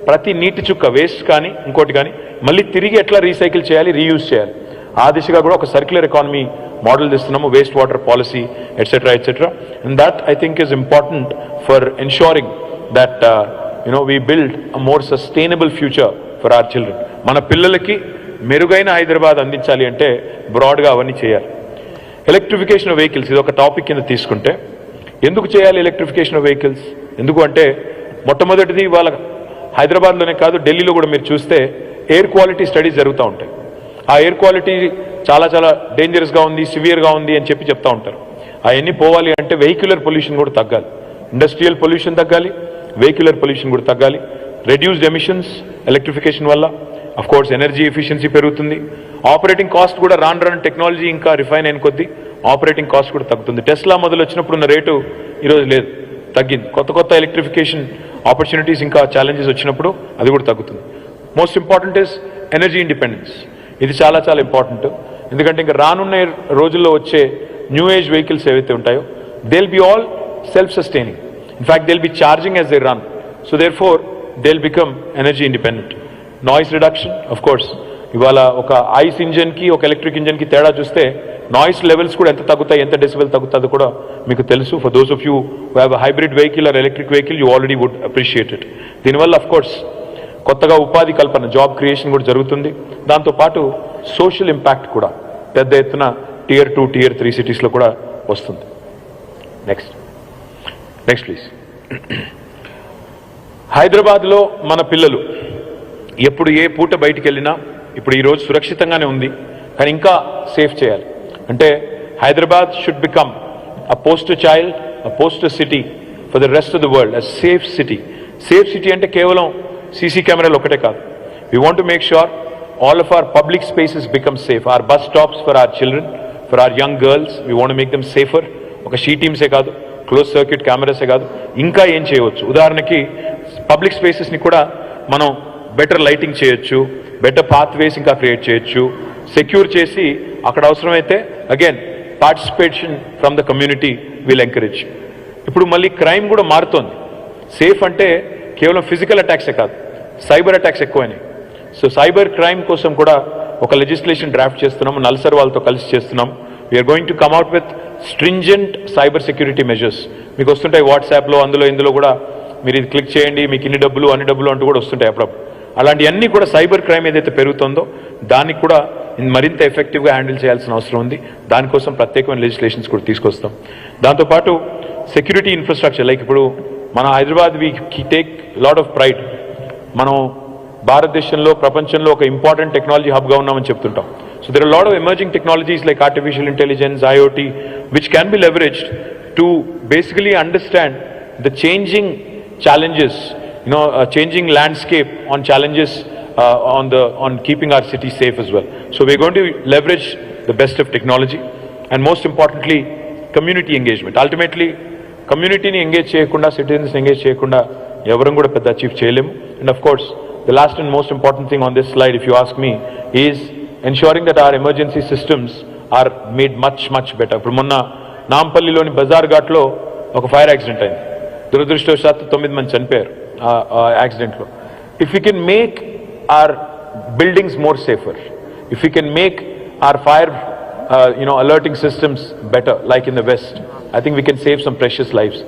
Speaker 7: ప్రతి నీటి చుక్క వేస్ట్ కానీ ఇంకోటి కానీ మళ్ళీ తిరిగి ఎట్లా రీసైకిల్ చేయాలి, రీయూజ్ చేయాలి, ఆ దిశగా కూడా ఒక సర్క్యులర్ ఎకానమీ మోడల్ తెస్తున్నాము. Waste water policy etcetera etcetera. And that I think is important for ensuring that we build a more sustainable future for our children. మన పిల్లలకి మెరుగైన హైదరాబాద్ అందించాలి అంటే బ్రాడ్గా అవన్నీ చేయాలి. ఎలక్ట్రిఫికేషన్ ఆఫ్ వెహికల్స్ ఇది ఒక టాపిక్ కింద తీసుకుంటే, ఎందుకు చేయాలి ఎలక్ట్రిఫికేషన్ ఆఫ్ వెహికల్స్? ఎందుకు అంటే మొట్టమొదటిది వాళ్ళ హైదరాబాద్లోనే కాదు ఢిల్లీలో కూడా మీరు చూస్తే ఎయిర్ క్వాలిటీ స్టడీస్ జరుగుతూ ఉంటాయి. ఆ ఎయిర్ క్వాలిటీ చాలా చాలా డేంజరస్గా ఉంది, సివియర్గా ఉంది అని చెప్తూ ఉంటారు. అవన్నీ పోవాలి అంటే వెహిక్యులర్ పొల్యూషన్ కూడా తగ్గాలి, ఇండస్ట్రియల్ పొల్యూషన్ తగ్గాలి, వెహిక్యులర్ పొల్యూషన్ కూడా తగ్గాలి. రెడ్యూస్డ్ ఎమిషన్స్ ఎలక్ట్రిఫికేషన్ వల్ల, అఫ్ కోర్స్ ఎనర్జీ ఎఫిషియన్సీ పెరుగుతుంది. ఆపరేటింగ్ కాస్ట్ కూడా రాను టెక్నాలజీ ఇంకా రిఫైన్ అయిన కొద్దీ ఆపరేటింగ్ కాస్ట్ కూడా తగ్గుతుంది. టెస్లా మొదలు వచ్చినప్పుడు ఉన్న రేటు ఈరోజు లేదు, తగ్గింది. కొత్త ఎలక్ట్రిఫికేషన్ ఆపర్చునిటీస్ ఇంకా ఛాలెంజెస్ వచ్చినప్పుడు అది కూడా తగ్గుతుంది. Most important is energy independence. ఇది చాలా చాలా ఇంపార్టెంట్. ఎందుకంటే ఇంకా రానున్న రోజుల్లో వచ్చే న్యూ ఏజ్ వెహికల్స్ ఏవైతే ఉంటాయో they will be all self sustaining. In fact, they'll be charging as they run. So therefore, they'll become energy independent. Noise reduction, of course. ఇవాళ ఒక ఐస్ ఇంజన్కి ఒక ఎలక్ట్రిక్ ఇంజన్కి తేడా చూస్తే నాయిస్ లెవెల్స్ కూడా ఎంత తగ్గుతాయి, ఎంత డెసిబెల్ తగ్గుతుందో కూడా మీకు తెలుసు. For those of you who have a hybrid vehicle or electric vehicle, you already would appreciate it. దీనివల్ల అఫ్ కోర్స్ కొత్తగా ఉపాధి కల్పన, జాబ్ క్రియేషన్ కూడా జరుగుతుంది. దాంతోపాటు సోషల్ ఇంపాక్ట్ కూడా పెద్ద ఎత్తున Tier 2, Tier 3 సిటీస్లో కూడా వస్తుంది. Next please. హైదరాబాద్లో మన పిల్లలు ఎప్పుడు ఏ పూట బయటికి వెళ్ళినా ఇప్పుడు ఈరోజు సురక్షితంగానే ఉంది, కానీ ఇంకా సేఫ్ చేయాలి. అంటే Hyderabad should become a poster child, a poster city for the rest of the world, a safe city. Safe city అంటే కేవలం సీసీ కెమెరాలు ఒకటే కాదు. We want to make sure all of our public spaces become safe. Our bus stops for our children, for our young girls, we want to make them safer. ఒక she టీమ్సే కాదు, close circuit కెమెరాసే కాదు, ఇంకా ఏం చేయవచ్చు. ఉదాహరణకి public స్పేసెస్ని కూడా మనం better lighting చేయొచ్చు, బెటర్ పాత్వేస్ ఇంకా క్రియేట్ చేయొచ్చు, సెక్యూర్ చేసి అక్కడ అవసరమైతే again participation from the community will encourage. ఇప్పుడు మళ్ళీ క్రైమ్ కూడా మారుతోంది. సేఫ్ అంటే కేవలం ఫిజికల్ అటాక్సే కాదు, సైబర్ అటాక్స్ ఎక్కువైనాయి. సో సైబర్ క్రైమ్ కోసం కూడా ఒక లెజిస్లేషన్ డ్రాఫ్ట్ చేస్తున్నాము, నల్సర్ వాళ్ళతో కలిసి చేస్తున్నాం. We're going to come out with stringent cyber security measures. మీకు వస్తుంటాయి వాట్సాప్లో, అందులో ఇందులో కూడా మీరు ఇది క్లిక్ చేయండి మీకు ఇన్ని డబ్బులు అన్ని డబ్బులు అంటూ కూడా వస్తుంటాయి అప్పుడప్పుడు. అలాంటివన్నీ కూడా సైబర్ క్రైమ్ ఏదైతే పెరుగుతుందో దానికి కూడా మరింత ఎఫెక్టివ్గా హ్యాండిల్ చేయాల్సిన అవసరం ఉంది. దానికోసం ప్రత్యేకమైన లెజిస్లేషన్స్ కూడా తీసుకొస్తాం. దాంతోపాటు సెక్యూరిటీ ఇన్ఫ్రాస్ట్రక్చర్, లైక్ ఇప్పుడు మన Hyderabad we take lot of pride. మనం భారతదేశంలో ప్రపంచంలో ఒక ఇంపార్టెంట్ టెక్నాలజీ హబ్గా ఉన్నామని చెప్తుంటాం. So there are lot of emerging technologies like artificial intelligence, IoT, which can be leveraged to basically understand the changing challenges, changing landscape on challenges on keeping our city safe as well. So we're going to leverage the best of technology and most importantly community engagement. Ultimately community ni engage cheyakunda, citizens engage cheyakunda evarum kuda pedda achieve cheyalemu. And of course the last and most important thing on this slide, if you ask me, is ensuring that our emergency systems are made much better. Ippudu monna Nampalli loni Bazar Ghat lo oka fire accident ayindi. దురదృష్టవశాత్తు 9 మంది చనిపోయారు ఆ యాక్సిడెంట్లో. If you can make our buildings more safer, if you can make our fire alerting systems better like in the west, I think we can save some precious lives.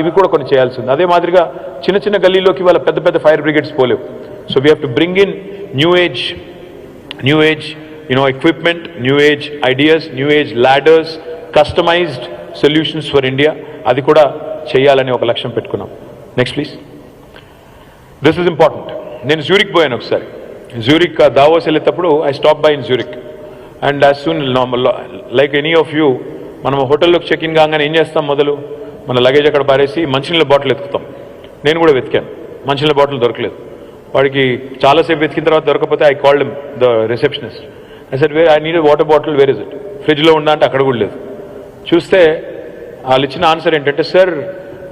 Speaker 7: ఇవి కూడా కొన్ని చేయాల్సి ఉంది. అదే మాదిరిగా చిన్న గల్లీలోకి వాళ్ళ పెద్ద ఫైర్ బ్రిగేడ్స్ పోలేవు. So we have to bring in new age equipment, new age ideas, new age ladders, customised solutions for India. అది కూడా చేయాలని ఒక లక్ష్యం పెట్టుకున్నాం. Next please. This is important. నేను జ్యూరిక్ పోయాను ఒకసారి. జ్యూరిక్ దావోస్ వెళ్ళేటప్పుడు I stop by in Zurich and as soon like any of you, మనం హోటల్లోకి చెక్ ఇన్ కాగానే ఏం చేస్తాం, మొదలు మన లగేజ్ అక్కడ పారేసి మంచినీళ్ళ బాటిల్ ఎత్తుకుతాం. నేను కూడా వెతికాను, మంచినీళ్ళ బాటిల్ దొరకలేదు. వాడికి చాలాసేపు వెతికిన తర్వాత దొరకకపోతే I called the receptionist. I said I need water bottle, where is it? ఫ్రిడ్జ్లో ఉందా అంటే అక్కడ కూడా లేదు. చూస్తే వాళ్ళు ఇచ్చిన ఆన్సర్ ఏంటంటే, సార్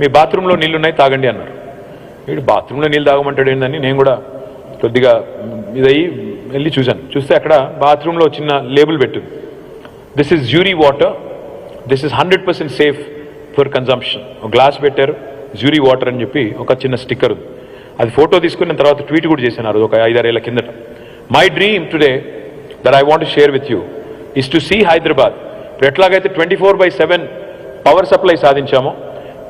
Speaker 7: మీ బాత్రూంలో నీళ్ళు ఉన్నాయి తాగండి అన్నారు. వీడు బాత్రూంలో నీళ్ళు తాగమంటాడు ఏందని నేను కూడా కొద్దిగా ఇదయ్యి వెళ్ళి చూస్తే అక్కడ బాత్రూంలో చిన్న లేబుల్ పెట్టింది, this is jury water, this is 100% safe for consumption. ఒక గ్లాస్ పెట్టారు, జ్యూరీ వాటర్ అని చెప్పి ఒక చిన్న స్టిక్కర్ ఉంది. అది ఫోటో తీసుకుని నేను తర్వాత ట్వీట్ కూడా చేశాను ఒక 5-6 ఏళ్ల కిందట. My dream today that I want to share with you is to see Hyderabad. ఇప్పుడు ఎట్లాగైతే 24/7 పవర్ సప్లై సాధించాము,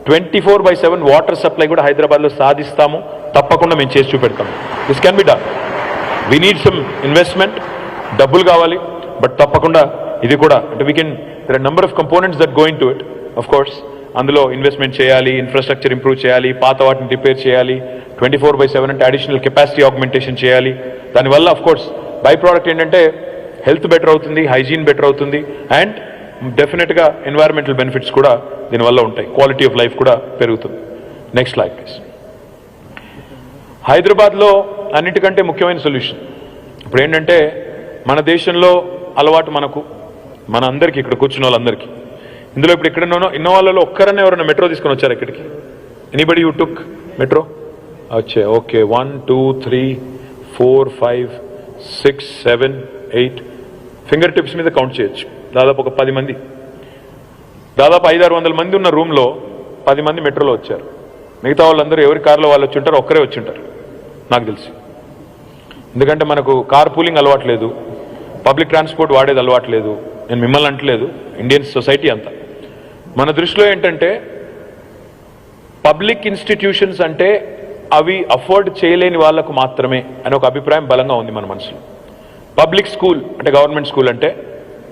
Speaker 7: 24/7 వాటర్ సప్లై కూడా హైదరాబాద్లో సాధిస్తాము. తప్పకుండా మేము చేసి చూపెడతాము. This can be done. We need some investment, డబ్బులు కావాలి, బట్ తప్పకుండా ఇది కూడా అంటే we can, there are number of components that going to it. Of course అందులో ఇన్వెస్ట్మెంట్ చేయాలి, ఇన్ఫ్రాస్ట్రక్చర్ ఇంప్రూవ్ చేయాలి, పాత వాటిని రిపేర్ చేయాలి, 24/7 అంటే అడిషనల్ కెపాసిటీ ఆగ్మెంటేషన్ చేయాలి. దానివల్ల ఆఫ్ కోర్స్ బై ప్రోడక్ట్ ఏంటంటే హెల్త్ బెటర్ అవుతుంది, హైజీన్ బెటర్ అవుతుంది, అండ్ డెఫినెట్గా ఎన్వైరన్మెంటల్ బెనిఫిట్స్ కూడా దీనివల్ల ఉంటాయి, క్వాలిటీ ఆఫ్ లైఫ్ కూడా పెరుగుతుంది. Next slide please. హైదరాబాద్లో అన్నిటికంటే ముఖ్యమైన సొల్యూషన్ ఇప్పుడు ఏంటంటే, మన దేశంలో అలవాటు మన అందరికీ, ఇక్కడ కూర్చున్న వాళ్ళందరికీ, ఇందులో ఇప్పుడు ఇక్కడ ఇన్న వాళ్ళలో ఒక్కరన్నా ఎవరైనా మెట్రో తీసుకొని వచ్చారు ఇక్కడికి? Anybody you took metro? వచ్చే ఓకే, 1 2 3 4 5 6 7 8 ఫింగర్ టిప్స్ మీద కౌంట్ చేయొచ్చు. దాదాపు ఒక 10 మంది, దాదాపు 500-600 మంది ఉన్న రూమ్లో 10 మంది మెట్రోలో వచ్చారు. మిగతా వాళ్ళందరూ ఎవరి కారులో వాళ్ళు వచ్చి ఉంటారు, ఒక్కరే వచ్చి ఉంటారు నాకు తెలిసి. ఎందుకంటే మనకు కార్ పూలింగ్ అలవాటు లేదు, పబ్లిక్ ట్రాన్స్పోర్ట్ వాడేది అలవాటు లేదు. నేను మిమ్మల్ని అంటలేదు, ఇండియన్ సొసైటీ అంతా. మన దృష్టిలో ఏంటంటే పబ్లిక్ ఇన్స్టిట్యూషన్స్ అంటే అవి అఫోర్డ్ చేయలేని వాళ్లకు మాత్రమే అనే ఒక అభిప్రాయం బలంగా ఉంది మన మనసులో. పబ్లిక్ స్కూల్ అంటే గవర్నమెంట్ స్కూల్ అంటే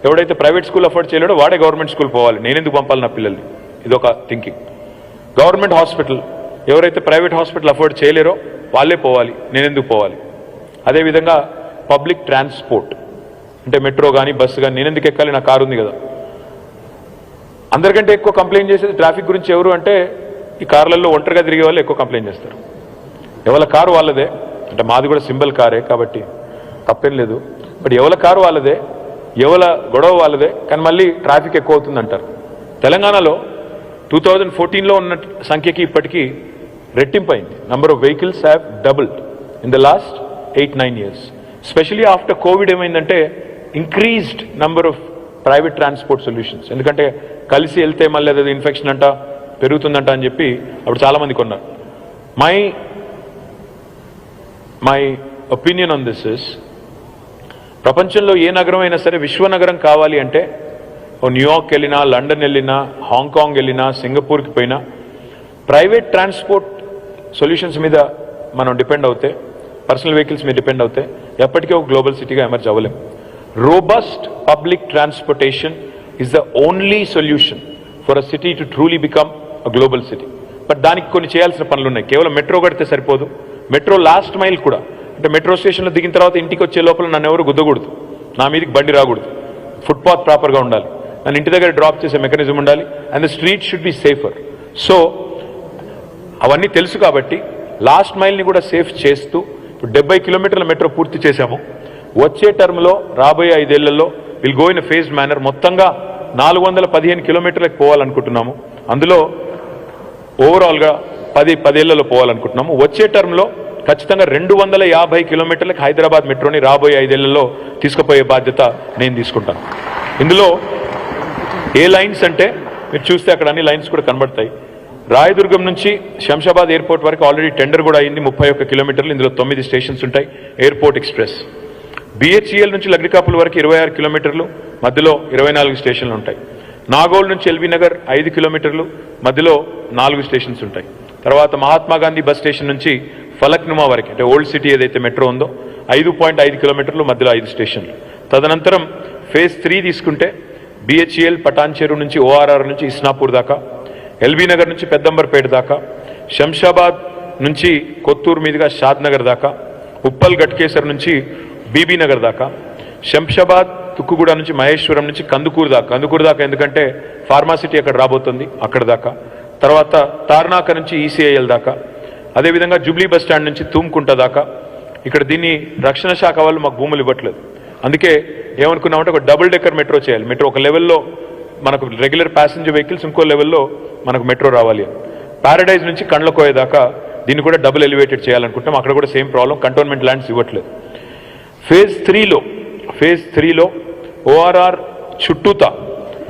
Speaker 7: ఎవడైతే ప్రైవేట్ స్కూల్ అఫోర్డ్ చేయలేడో వాడే గవర్నమెంట్ స్కూల్ పోవాలి, నేనెందుకు పంపాలి నా పిల్లల్ని, ఇదొక థింకింగ్. గవర్నమెంట్ హాస్పిటల్ ఎవరైతే ప్రైవేట్ హాస్పిటల్ అఫోర్డ్ చేయలేరో వాళ్ళే పోవాలి, నేనెందుకు పోవాలి. అదేవిధంగా పబ్లిక్ ట్రాన్స్పోర్ట్ అంటే మెట్రో కానీ బస్సు కానీ నేనెందుకు ఎక్కాలి, నా కారు ఉంది కదా. అందరికంటే ఎక్కువ కంప్లైంట్ చేసేది ట్రాఫిక్ గురించి ఎవరు అంటే ఈ కార్లలో ఒంటరిగా తిరిగే వాళ్ళు ఎక్కువ కంప్లైంట్ చేస్తారు. ఎవరి కారు వాళ్ళదే, అంటే మాది కూడా సింబల్ కారే కాబట్టి తప్పేం లేదు, బట్ ఎవరి కారు వాళ్ళదే, ఎవల గొడవ వాళ్ళదే, కానీ మళ్ళీ ట్రాఫిక్ ఎక్కువ అవుతుంది అంటారు. తెలంగాణలో 2014లో ఉన్న సంఖ్యకి ఇప్పటికీ రెట్టింపు అయింది. Number of vehicles have doubled. in the last 8-9 years. Especially after COVID ఏమైందంటే increased number of private transport solutions. ఎందుకంటే కలిసి వెళ్తే మళ్ళీ అది ఇన్ఫెక్షన్ అంట పెరుగుతుందంట అని చెప్పి అప్పుడు చాలామంది కొన్నారు. My opinion on this is, ప్రపంచంలో ఏ నగరం అయినా సరే విశ్వనగరం కావాలి అంటే న్యూయార్క్ వెళ్ళినా, లండన్ వెళ్ళినా, హాంకాంగ్ వెళ్ళినా, సింగపూర్కి పోయినా ప్రైవేట్ ట్రాన్స్పోర్ట్ సొల్యూషన్స్ మీద మనం డిపెండ్ అవుతే, పర్సనల్ వెహికల్స్ మీద డిపెండ్ అవుతే ఎప్పటికీ ఒక గ్లోబల్ సిటీగా ఎమర్జ్ అవ్వలేం. Robust public transportation is the only solution for a city to truly become a global city. But దానికి కొన్ని చేయాల్సిన పనులు ఉన్నాయి. కేవలం మెట్రో కడితే సరిపోదు. మెట్రో లాస్ట్ మైల్ కూడా, అంటే మెట్రో స్టేషన్లో దిగిన తర్వాత ఇంటికి వచ్చే లోపల నన్ను ఎవరు గుద్దకూడదు, నా మీదకి బండి రాకూడదు, ఫుట్పాత్ ప్రాపర్గా ఉండాలి, నన్ను ఇంటి దగ్గర డ్రాప్ చేసే మెకానిజం ఉండాలి, and the street should be safer. So అవన్నీ తెలుసు కాబట్టి లాస్ట్ మైల్ని కూడా సేఫ్ చేస్తూ ఇప్పుడు 70 కిలోమీటర్ల మెట్రో పూర్తి చేశాము. వచ్చే టర్మ్లో రాబోయే 5 ఏళ్లలో will go in phased manner మొత్తంగా 415 కిలోమీటర్లకు పోవాలనుకుంటున్నాము. అందులో ఓవరాల్గా 10 ఏళ్లలో పోవాలనుకుంటున్నాము. వచ్చే టర్మ్లో ఖచ్చితంగా 250 కిలోమీటర్లకు హైదరాబాద్ మెట్రోని రాబోయే 5 ఏళ్లలో తీసుకుపోయే బాధ్యత నేను తీసుకుంటాను. ఇందులో ఏ లైన్స్ అంటే మీరు చూస్తే అక్కడ అన్ని లైన్స్ కూడా కనబడతాయి. రాయదుర్గం నుంచి శంషాబాద్ ఎయిర్పోర్ట్ వరకు ఆల్రెడీ టెండర్ కూడా అయింది, 31 కిలోమీటర్లు. ఇందులో 9 స్టేషన్స్ ఉంటాయి. Airport express. బిహెచ్ఈఎల్ నుంచి లగ్డికాపుల్ వరకు 26 కిలోమీటర్లు, మధ్యలో 24 స్టేషన్లు ఉంటాయి. నాగోల్ నుంచి ఎల్బీ నగర్ 5 కిలోమీటర్లు, మధ్యలో 4 స్టేషన్స్ ఉంటాయి. తర్వాత మహాత్మా గాంధీ బస్ స్టేషన్ నుంచి ఫలక్నుమా వరకు, అంటే ఓల్డ్ సిటీ ఏదైతే మెట్రో ఉందో 5.5 కిలోమీటర్లు, మధ్యలో 5 స్టేషన్లు. తదనంతరం ఫేజ్ 3 తీసుకుంటే బిహెచ్ఈఎల్ పటాన్ చెరువు నుంచి ఓఆర్ఆర్ నుంచి ఇస్నాపూర్ దాకా, ఎల్బీ నగర్ నుంచి పెద్దంబర్పేట దాకా, శంషాబాద్ నుంచి కొత్తూరు మీదుగా షాద్ నగర్ దాకా, ఉప్పల్ గట్కేసర్ నుంచి బీబీ నగర్ దాకా, శంషాబాద్ తుక్కుగూడ నుంచి మహేశ్వరం నుంచి కందుకూరు దాకా ఎందుకంటే ఫార్మాసిటీ అక్కడ రాబోతుంది, అక్కడ దాకా. తర్వాత తార్నాక నుంచి ఈసీఐఎల్ దాకా, అదేవిధంగా జూబ్లీ బస్ స్టాండ్ నుంచి తూమ్కుంట దాకా. ఇక్కడ దీన్ని రక్షణ శాఖ వాళ్ళు మాకు భూములు ఇవ్వట్లేదు. అందుకే ఏమనుకున్నామంటే ఒక డబుల్ డెక్కర్ మెట్రో చేయాలి. మెట్రో ఒక లెవెల్లో మనకు రెగ్యులర్ ప్యాసింజర్ వెహికల్స్, ఇంకో లెవెల్లో మనకు మెట్రో రావాలి. ప్యారడైజ్ నుంచి కండ్లకోయ దాకా దీన్ని కూడా డబుల్ ఎలివేటెడ్ చేయాలనుకుంటాం. అక్కడ కూడా సేమ్ ప్రాబ్లం, కంటోన్మెంట్ ల్యాండ్స్ ఇవ్వట్లేదు. ఫేజ్ 3లో ఓఆర్ఆర్ చుట్టూతా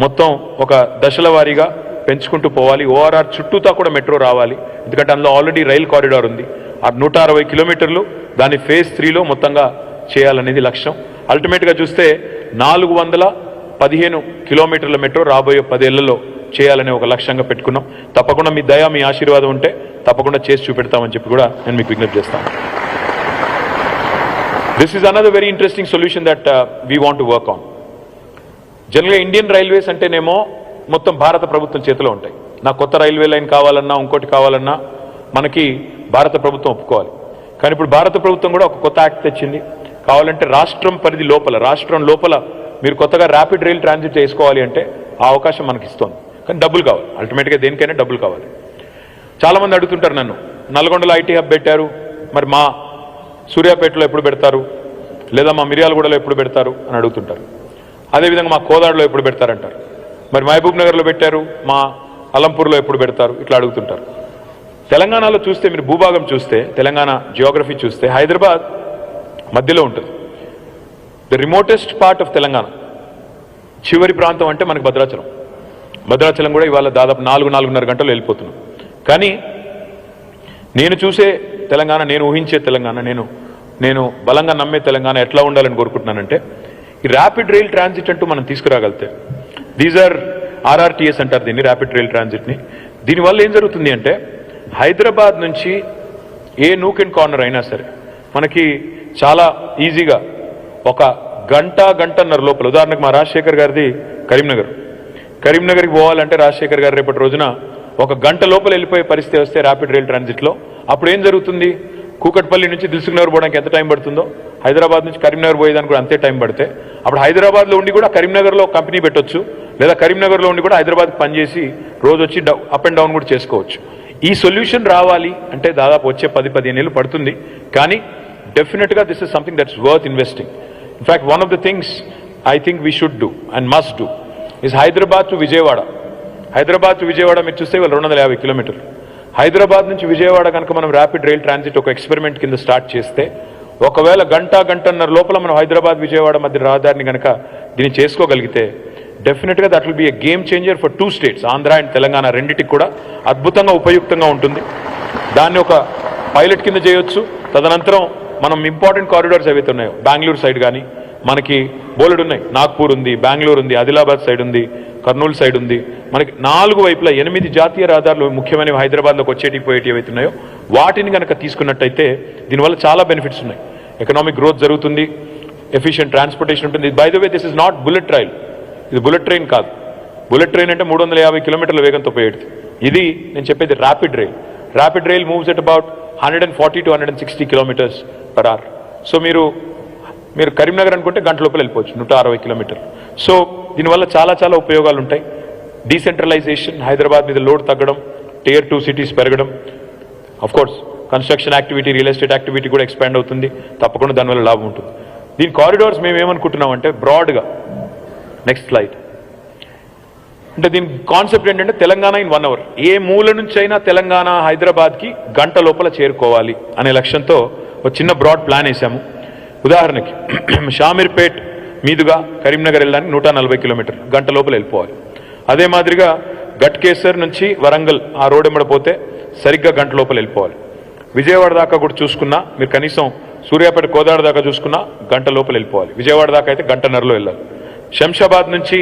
Speaker 7: మొత్తం ఒక దశల వారీగా పెంచుకుంటూ పోవాలి. ఓఆర్ఆర్ చుట్టూతా కూడా మెట్రో రావాలి, ఎందుకంటే అందులో ఆల్రెడీ రైల్ కారిడార్ ఉంది. ఆ 160 కిలోమీటర్లు దాన్ని ఫేజ్ 3లో మొత్తంగా చేయాలనేది లక్ష్యం. అల్టిమేట్గా చూస్తే 415 కిలోమీటర్ల మెట్రో రాబోయే 10 ఏళ్లలో చేయాలనే ఒక లక్ష్యంగా పెట్టుకున్నాం. తప్పకుండా మీ దయ, మీ ఆశీర్వాదం ఉంటే తప్పకుండా చేసి చూపెడతామని చెప్పి కూడా నేను మీకు విజ్ఞప్తి చేస్తాను. This is another very interesting solution that we want to work on. జనరల్గా ఇండియన్ రైల్వేస్ అంటేనేమో మొత్తం భారత ప్రభుత్వం చేతిలో ఉంటాయి. నాకు కొత్త రైల్వే లైన్ కావాలన్నా, ఇంకోటి కావాలన్నా మనకి భారత ప్రభుత్వం ఒప్పుకోవాలి. కానీ ఇప్పుడు భారత ప్రభుత్వం కూడా ఒక కొత్త యాక్ట్ తెచ్చింది. కావాలంటే రాష్ట్రం పరిధి లోపల, రాష్ట్రం లోపల మీరు కొత్తగా ర్యాపిడ్ రైల్ ట్రాన్సిట్ చేసుకోవాలి అంటే ఆ అవకాశం మనకి ఇస్తుంది. కానీ డబ్బులు కావాలి. అల్టిమేట్గా దేనికైనా డబ్బులు కావాలి. చాలామంది అడుగుతుంటారు నన్ను, నల్గొండలో ఐటీ హబ్ పెట్టారు, మరి మా సూర్యాపేటలో ఎప్పుడు పెడతారు, లేదా మా మిర్యాలగూడలో ఎప్పుడు పెడతారు అని అడుగుతుంటారు. అదేవిధంగా మా కోదాడలో ఎప్పుడు పెడతారంటారు. మరి మహబూబ్ నగర్లో పెట్టారు, మా అలంపూర్లో ఎప్పుడు పెడతారు, ఇట్లా అడుగుతుంటారు. తెలంగాణలో చూస్తే, మీరు భూభాగం చూస్తే, తెలంగాణ జియోగ్రఫీ చూస్తే హైదరాబాద్ మధ్యలో ఉంటుంది. The remotest part of Telangana, చివరి ప్రాంతం అంటే మనకు భద్రాచలం కూడా ఇవాళ దాదాపు 4-4.5 గంటలు వెళ్ళిపోతున్నాం. కానీ నేను చూసే తెలంగాణ, నేను ఊహించే తెలంగాణ, నేను బలంగా నమ్మే తెలంగాణ ఎట్లా ఉండాలని కోరుకుంటున్నానంటే, ఈ ర్యాపిడ్ రైల్ ట్రాన్సిట్ అంటూ మనం తీసుకురాగలితే, దీస్ ఆర్ ఆర్ఆర్టీఎస్ అంటారు దీన్ని, ర్యాపిడ్ రైల్ ట్రాన్సిట్ని. దీనివల్ల ఏం జరుగుతుంది అంటే హైదరాబాద్ నుంచి ఏ నూక్ అండ్ కార్నర్ అయినా సరే మనకి చాలా ఈజీగా ఒక గంటన్నర లోపల, ఉదాహరణకు మా రాజశేఖర్ గారిది కరీంనగర్కి పోవాలంటే రాజశేఖర్ గారు రేపటి రోజున ఒక గంట లోపల వెళ్ళిపోయే పరిస్థితి వస్తే ర్యాపిడ్ రైల్ ట్రాన్సిట్లో, అప్పుడు ఏం జరుగుతుంది, కూకట్పల్లి నుంచి దిల్సుఖ్నగర్ పోవడానికి ఎంత టైం పడుతుందో హైదరాబాద్ నుంచి కరీంనగర్ పోయేదానికి కూడా అంతే టైం పడితే, అప్పుడు హైదరాబాద్లో ఉండి కూడా కరీంనగర్లో కంపెనీ పెట్టొచ్చు, లేదా కరీంనగర్లో ఉండి కూడా హైదరాబాద్కి పనిచేసి రోజు వచ్చి అప్ అండ్ డౌన్ కూడా చేసుకోవచ్చు. ఈ సొల్యూషన్ రావాలి అంటే దాదాపు వచ్చే 10-15 ఏళ్ళు పడుతుంది. కానీ డెఫినెట్గా this is something that's worth investing. In fact one of the things I think we should do and must do is Hyderabad to Vijayawada. మీరు చూస్తే ఇవాళ 250 కిలోమీటర్లు. హైదరాబాద్ నుంచి విజయవాడ కనుక మనం ర్యాపిడ్ రైల్ ట్రాన్సిట్ ఒక ఎక్స్పెరిమెంట్ కింద స్టార్ట్ చేస్తే ఒకవేళ గంటన్నర లోపల మనం హైదరాబాద్ విజయవాడ మధ్య రహదారిని కనుక దీన్ని చేసుకోగలిగితే డెఫినెట్గా that will be a game changer for 2 states, Andhra and Telangana రెండింటికి కూడా అద్భుతంగా ఉపయుక్తంగా ఉంటుంది. దాన్ని ఒక పైలట్ కింద చేయొచ్చు. తదనంతరం మనం ఇంపార్టెంట్ కారిడార్స్ ఏవైతే ఉన్నాయో బెంగళూరు సైడ్ కానీ మనకి బోలెడు ఉన్నాయి, నాగ్పూర్ ఉంది, బెంగళూరు ఉంది, ఆదిలాబాద్ సైడ్ ఉంది, కర్నూలు సైడ్ ఉంది. మనకి 4 వైపులా 8 జాతీయ రహదారులు ముఖ్యమైనవి హైదరాబాద్లోకి వచ్చేటి పోయేటి ఏవైతే ఉన్నాయో వాటిని కనుక తీసుకున్నట్టయితే దీనివల్ల చాలా బెనిఫిట్స్ ఉన్నాయి. ఎకనామిక్ గ్రోత్ జరుగుతుంది, ఎఫిషియెంట్ ట్రాన్స్పోర్టేషన్ ఉంటుంది. By the way this is not bullet rail, ఇది బుల్లెట్ ట్రైన్ కాదు. బుల్లెట్ ట్రైన్ అంటే 350 కిలోమీటర్ల వేగంతో పోయేది. ఇది నేను చెప్పేది rapid rail. Rapid rail moves at about 140 to 160 kilometres per hour. So మీరు కరీంనగర్ అనుకుంటే గంట లోపల వెళ్ళిపోవచ్చు 160 కిలోమీటర్లు. సో దీనివల్ల చాలా ఉపయోగాలు ఉంటాయి. డీసెంట్రలైజేషన్, హైదరాబాద్ మీద లోడ్ తగ్గడం, Tier 2 సిటీస్ పెరగడం, of course construction activity, real estate activity కూడా ఎక్స్పాండ్ అవుతుంది. తప్పకుండా దానివల్ల లాభం ఉంటుంది. దీని కారిడార్స్ మేము ఏమనుకుంటున్నామంటే బ్రాడ్గా, నెక్స్ట్ స్లైడ్, అంటే దీని కాన్సెప్ట్ ఏంటంటే తెలంగాణ ఇన్ 1 hour, ఏ మూల నుంచి అయినా తెలంగాణ హైదరాబాద్కి గంట లోపల చేరుకోవాలి అనే లక్ష్యంతో ఒక చిన్న బ్రాడ్ ప్లాన్ వేసాము. ఉదాహరణకి షామీర్పేట్ మీదుగా కరీంనగర్ వెళ్ళడానికి 140 కిలోమీటర్లు గంట లోపల వెళ్ళిపోవాలి. అదే మాదిరిగా గట్కేసర్ నుంచి వరంగల్ ఆ రోడ్ ఎమ్మడిపోతే సరిగ్గా గంట లోపల వెళ్ళిపోవాలి. విజయవాడ దాకా కూడా చూసుకున్నా మీరు కనీసం సూర్యాపేట కోదాడ దాకా చూసుకున్నా గంట లోపల వెళ్ళిపోవాలి. విజయవాడ దాకా అయితే గంటన్నరలో వెళ్ళాలి. శంషాబాద్ నుంచి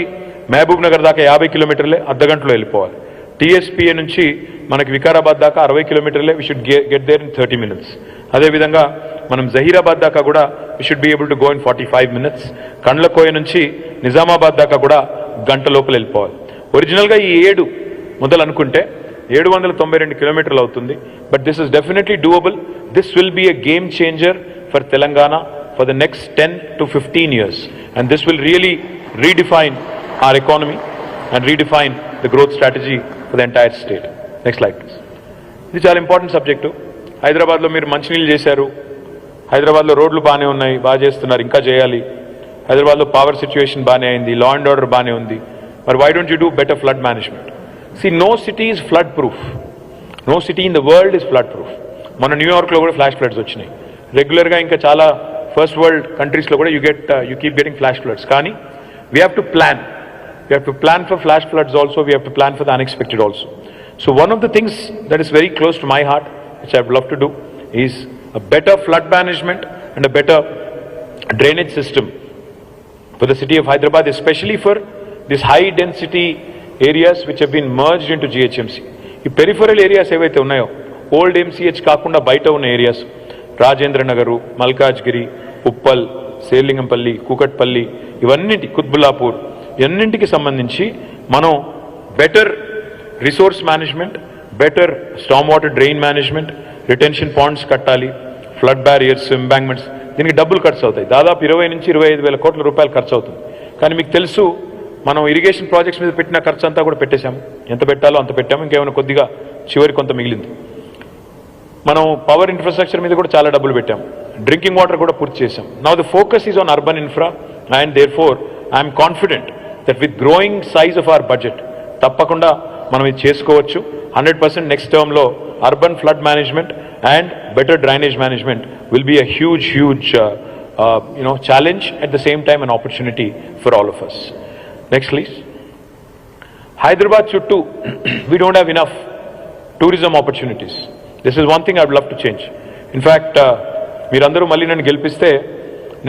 Speaker 7: మహబూబ్ నగర్ దాకా 50 కిలోమీటర్లే, అర్ధగంటలో వెళ్ళిపోవాలి. టీఎస్పీఏ నుంచి మనకి వికారాబాద్ దాకా 60 కిలోమీటర్లే, we should get there in 30 minutes. అదేవిధంగా మనం జహీరాబాద్ దాకా కూడా we should be able to go in 45 minutes. Kandlakoya నుంచి నిజామాబాద్ దాకా కూడా గంట లోపల వెళ్ళిపోవాలి. ఒరిజినల్గా ఈ 7 మొదలు అనుకుంటే 792 కిలోమీటర్లు అవుతుంది. But this is definitely doable. This will be a game changer for Telangana for the next 10 to 15 years. And this will really redefine our economy and redefine the growth strategy for the entire state. Next slide please. ఇది చాలా important subject. హైదరాబాద్లో మీరు మంచినీళ్ళు చేశారు, హైదరాబాద్లో రోడ్లు బాగానే ఉన్నాయి, బాగా చేస్తున్నారు, ఇంకా చేయాలి. హైదరాబాద్లో పవర్ సిచ్యువేషన్ బాగానే అయింది, లా అండ్ ఆర్డర్ బాగానే ఉంది. మరి why don't you do better flood management? See, no city is flood proof. No city in the world is flood proof. మన న్యూయార్క్లో కూడా ఫ్లాష్ ఫ్లడ్స్ వచ్చినాయి. రెగ్యులర్గా ఇంకా చాలా ఫస్ట్ వరల్డ్ కంట్రీస్లో కూడా you keep getting flash floods. కానీ we have to plan. We have to plan for flash floods also. We have to plan for the unexpected also. So one of the things that is very close to my heart, which I would love to do, is a better flood management and a better drainage system for the city of Hyderabad, especially for these high density areas which have been merged into GHMC. ఈ peripheral areas ఏవైతే ఉన్నాయో, old MCH కాకుండా బయట ఉన్న areas, Rajendra Nagar, Malkajgiri, Uppal, Serilingampally, Kukatpally, ఇవన్నింటి, కుత్బుల్లాపూర్, ఇవన్నింటికి సంబంధించి మనం better resource management, better storm water drain management, retention ponds కట్టాలి, ఫ్లడ్ బ్యారియర్స్, ఎంబాంక్మెంట్స్, దీనికి డబ్బులు ఖర్చు అవుతాయి. దాదాపు 20 నుంచి 25 వేల కోట్ల రూపాయలు ఖర్చు అవుతుంది. కానీ మీకు తెలుసు మనం ఇరిగేషన్ ప్రాజెక్ట్స్ మీద పెట్టిన ఖర్చు అంతా కూడా పెట్టేశాము. ఎంత పెట్టాలో అంత పెట్టాము, ఇంకేమైనా కొద్దిగా చివరి కొంత మిగిలింది. మనం పవర్ ఇన్ఫ్రాస్ట్రక్చర్ మీద కూడా చాలా డబ్బులు పెట్టాము. డ్రింకింగ్ వాటర్ కూడా పూర్తి చేశాం. Now the focus is on urban infra and therefore I'm confident that with growing size of our budget తప్పకుండా మనం ఇది చేసుకోవచ్చు. 100% నెక్స్ట్ టర్మ్లో urban flood management and better drainage management will be a huge challenge, at the same time an opportunity for all of us. Next please. Hyderabad chuttu we don't have enough tourism opportunities. This is one thing I would love to change. In fact మీరందరూ మళ్ళీ నన్ను గెలిపిస్తే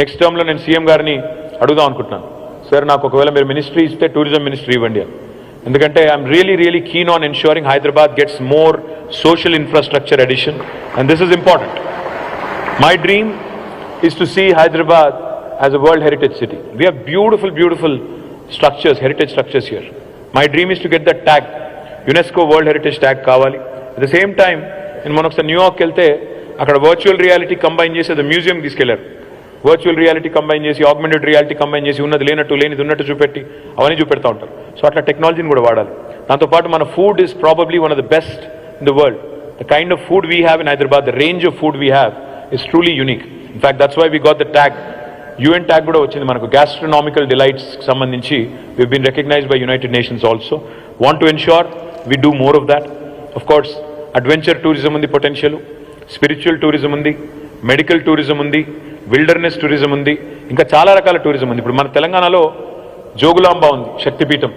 Speaker 7: next టర్మ్లో నేను CM గారిని అడుగుదాం అనుకుంటున్నాను, sir నాకు ఒకవేళ మీరు మినిస్ట్రీ ఇస్తే టూరిజం మినిస్ట్రీ ఇవ్వండి అని. ఎందుకంటే I'm really keen on ensuring Hyderabad gets more social infrastructure addition, and this is important. My dream is to see Hyderabad as a world heritage city. We have beautiful structures, heritage structures here. My dream is to get that tag, UNESCO world heritage tag కావాలి. At the same time నేను మొన్న ఒకసారి New York వెళ్తే అక్కడ virtual reality combine చేసి అది museum తీసుకెళ్లారు. Virtual reality combine చేసి, ఆగ్మెంటెడ్ రియాలిటీ కంబైన్ చేసి, ఉన్నది లేనట్టు, లేనిది ఉన్నట్టు చూపెట్టి అవన్నీ చూపెడతా ఉంటారు. సో అట్లా టెక్నాలజీని కూడా వాడాలి. దాంతోపాటు మన food is probably one of the best in the world. The kind of food we have in Hyderabad, the range of food we have is truly unique. In fact that's why we got the tag, UN tag కూడా వచ్చింది మనకు. Gastronomical డిలైట్స్కి సంబంధించి we been recognised by United Nations also. Want to ensure we do more of that. Of course adventure tourism ఉంది, potential spiritual tourism ఉంది, medical tourism ఉంది, wilderness tourism ఉంది, ఇంకా చాలా రకాల టూరిజం ఉంది. ఇప్పుడు మన తెలంగాణలో జోగులాంబ ఉంది, శక్తిపీఠం.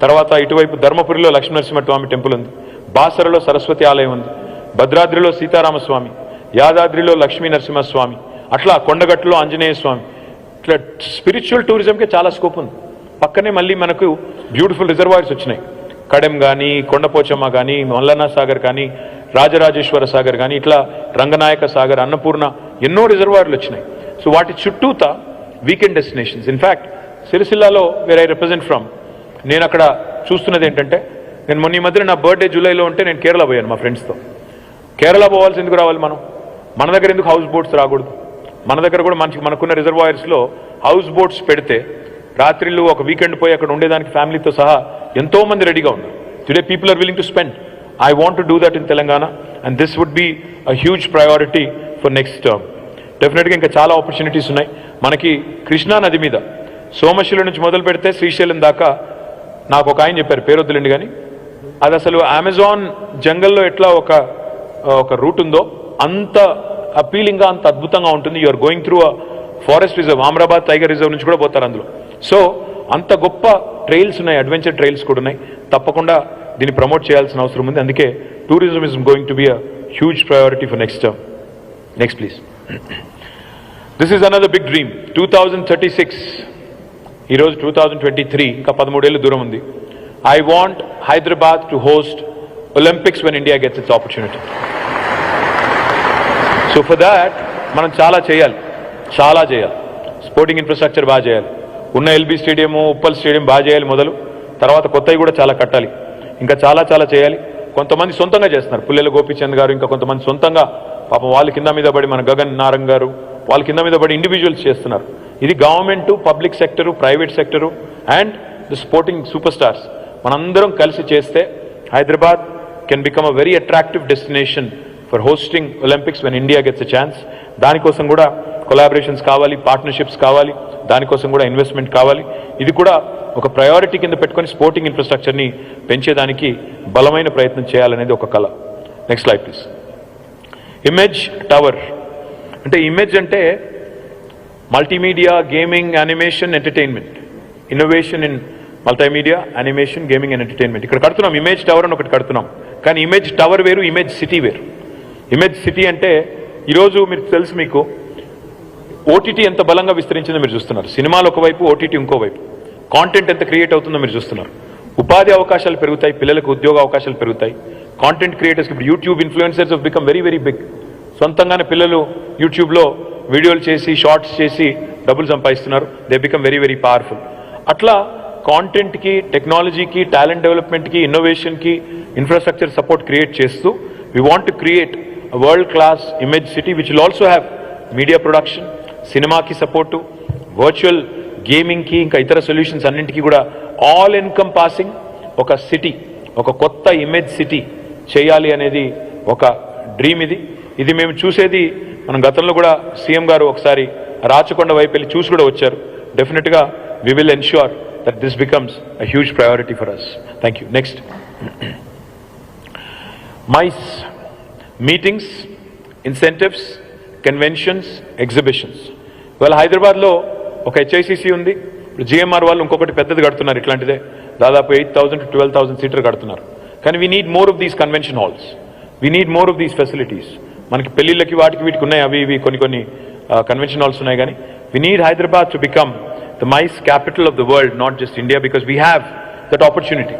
Speaker 7: తర్వాత ఇటువైపు ధర్మపురిలో లక్ష్మీనరసింహస్వామి టెంపుల్ ఉంది, బాసరలో సరస్వతి ఆలయం ఉంది, భద్రాద్రిలో సీతారామస్వామి, యాదాద్రిలో లక్ష్మీ నరసింహస్వామి, అట్లా కొండగట్టులో ఆంజనేయ స్వామి. ఇట్లా స్పిరిచువల్ టూరిజంకి చాలా స్కోప్ ఉంది. పక్కనే మళ్ళీ మనకు బ్యూటిఫుల్ రిజర్వాయర్స్ వచ్చినాయి, కడెం కానీ, కొండపోచమ్మ కానీ, మల్లన్న సాగర్ కానీ, రాజరాజేశ్వర సాగర్ కానీ, ఇట్లా రంగనాయక సాగర్, అన్నపూర్ణ, ఎన్నో రిజర్వాయర్లు వచ్చినాయి. సో వాటి చుట్టూత వీకెండ్ డెస్టినేషన్స్. ఇన్ఫ్యాక్ట్ సిరిసిల్లాలో వేర్ ఐ రిప్రజెంట్ ఫ్రమ్, నేను అక్కడ చూస్తున్నది ఏంటంటే, నేను మొన్న ఈ మధ్యన నా బర్త్డే జూలైలో ఉంటే నేను కేరళ పోయాను మా ఫ్రెండ్స్తో. కేరళ పోవాల్సి ఎందుకు రావాలి మనం? మన దగ్గర ఎందుకు హౌస్ బోట్స్ రాకూడదు? మన దగ్గర కూడా మనకున్న రిజర్వాయర్స్లో హౌస్ బోట్స్ పెడితే రాత్రిళ్ళు ఒక వీకెండ్ పోయి అక్కడ ఉండేదానికి ఫ్యామిలీతో సహా ఎంతో మంది రెడీగా ఉన్నారు. Today people are willing to spend. I want to do that in Telangana and this would be a huge priority for next term. డెఫినెట్గా ఇంకా చాలా ఆపర్చునిటీస్ ఉన్నాయి మనకి. కృష్ణా నది మీద సోమశిల నుంచి మొదలు పెడితే శ్రీశైలం దాకా నాకు ఒక ఆయన చెప్పారు, పేరు వద్దులేండి కానీ, అది అసలు అమెజాన్ జంగల్లో ఎట్లా ఒక రూట్ ఉందో అంత అపీలింగ్గా, అంత అద్భుతంగా ఉంటుంది. You're going through a forest reserve, Amrabad tiger reserve నుంచి కూడా పోతారు అందులో. సో అంత గొప్ప ట్రైల్స్ ఉన్నాయి, అడ్వెంచర్ ట్రైల్స్ కూడా ఉన్నాయి. తప్పకుండా దీన్ని ప్రమోట్ చేయాల్సిన అవసరం ఉంది. అందుకే tourism is going to be a huge priority for next term. Next please. This is another big dream. 2036, ఈరోజు 2023, ఇంకా 13 ఏళ్ళు దూరం ఉంది. I want Hyderabad to host Olympics when India gets its opportunity. So for that మనం చాలా చేయాలి. Sporting infrastructure బాగా చేయాలి. ఉన్న ఎల్బీ స్టేడియము, ఉప్పల్ స్టేడియం బాగా చేయాలి మొదలు. తర్వాత కొత్తవి కూడా చాలా కట్టాలి. ఇంకా చాలా చేయాలి. కొంతమంది సొంతంగా చేస్తున్నారు, పుల్లెల గోపీచంద్ గారు, ఇంకా కొంతమంది సొంతంగా పాపం వాళ్ళ కింద మీద పడి, మన గగన్ నారంగ్ గారు వాళ్ళ కింద మీద పడి ఇండివిజువల్స్ చేస్తున్నారు. ఇది government, public sector, private sector and the sporting super stars మనందరం కలిసి చేస్తే Hyderabad can become a very attractive destination for hosting Olympics when India gets a chance. దానికోసం కూడా కొలాబరేషన్స్ కావాలి, పార్ట్నర్షిప్స్ కావాలి, దానికోసం కూడా ఇన్వెస్ట్మెంట్ కావాలి. ఇది కూడా ఒక ప్రయారిటీ కింద పెట్టుకొని స్పోర్టింగ్ ఇన్ఫ్రాస్ట్రక్చర్ని పెంచేదానికి బలమైన ప్రయత్నం చేయాలనేది ఒక కళ. Next slide please. Image tower అంటే, ఇమేజ్ అంటే multimedia, gaming, animation, entertainment, innovation in multimedia, animation, gaming and entertainment. ఇక్కడ కడుతున్నాం ఇమేజ్ టవర్ అని ఒకటి కడుతున్నాం. కానీ ఇమేజ్ టవర్ వేరు, ఇమేజ్ సిటీ వేరు. ఇమేజ్ సిటీ అంటే ఈరోజు మీరు తెలుసు, మీకు ఓటీటీ ఎంత బలంగా విస్తరించిందో మీరు చూస్తున్నారు. సినిమాలు ఒకవైపు, ఓటీటీ ఇంకోవైపు. కాంటెంట్ ఎంత క్రియేట్ అవుతుందో మీరు చూస్తున్నారు. ఉపాధి అవకాశాలు పెరుగుతాయి, పిల్లలకు ఉద్యోగ అవకాశాలు పెరుగుతాయి. కాంటెంట్ క్రియేటర్స్కి ఇప్పుడు YouTube influencers have become very big. సొంతంగానే పిల్లలు యూట్యూబ్లో వీడియోలు చేసి, షార్ట్స్ చేసి డబ్బులు సంపాదిస్తున్నారు. They become very powerful. అట్లా కాంటెంట్కి, టెక్నాలజీకి, టాలెంట్ డెవలప్మెంట్కి, ఇన్నోవేషన్కి ఇన్ఫ్రాస్ట్రక్చర్ సపోర్ట్ క్రియేట్ చేస్తూ we want to create a world class image city which will also have media production, సినిమాకి సపోర్టు, వర్చువల్ గేమింగ్కి, ఇంకా ఇతర సొల్యూషన్స్ అన్నింటికీ కూడా ఆల్ ఎన్కంపాసింగ్ ఒక సిటీ, ఒక కొత్త ఇమేజ్ సిటీ చేయాలి అనేది ఒక డ్రీమ్. ఇది మేము చూసేది. మనం గతంలో కూడా సీఎం గారు ఒకసారి రాచకొండ వైపు వెళ్ళి చూసి కూడా వచ్చారు. డెఫినెట్గా we will ensure that this becomes a huge priority for us. Thank you. Next. MICE, meetings, incentives, conventions, exhibitions. Well, హైదరాబాద్లో ఒక HICC ఉంది. GMR వాళ్ళు ఇంకొకటి పెద్దది కడుతున్నారు, ఇట్లాంటిదే దాదాపు 8,000 to 12,000 సీట్లు కడుతున్నారు. కానీ we need more of these convention halls. We need more of these facilities. మనకి పెళ్లిళ్ళకి వాటికి వీటికి ఉన్నాయి, అవి ఇవి కొన్ని కన్వెన్షన్ హాల్స్ ఉన్నాయి. కానీ we need Hyderabad to become the MICE capital of the world, not just India, because we have that opportunity.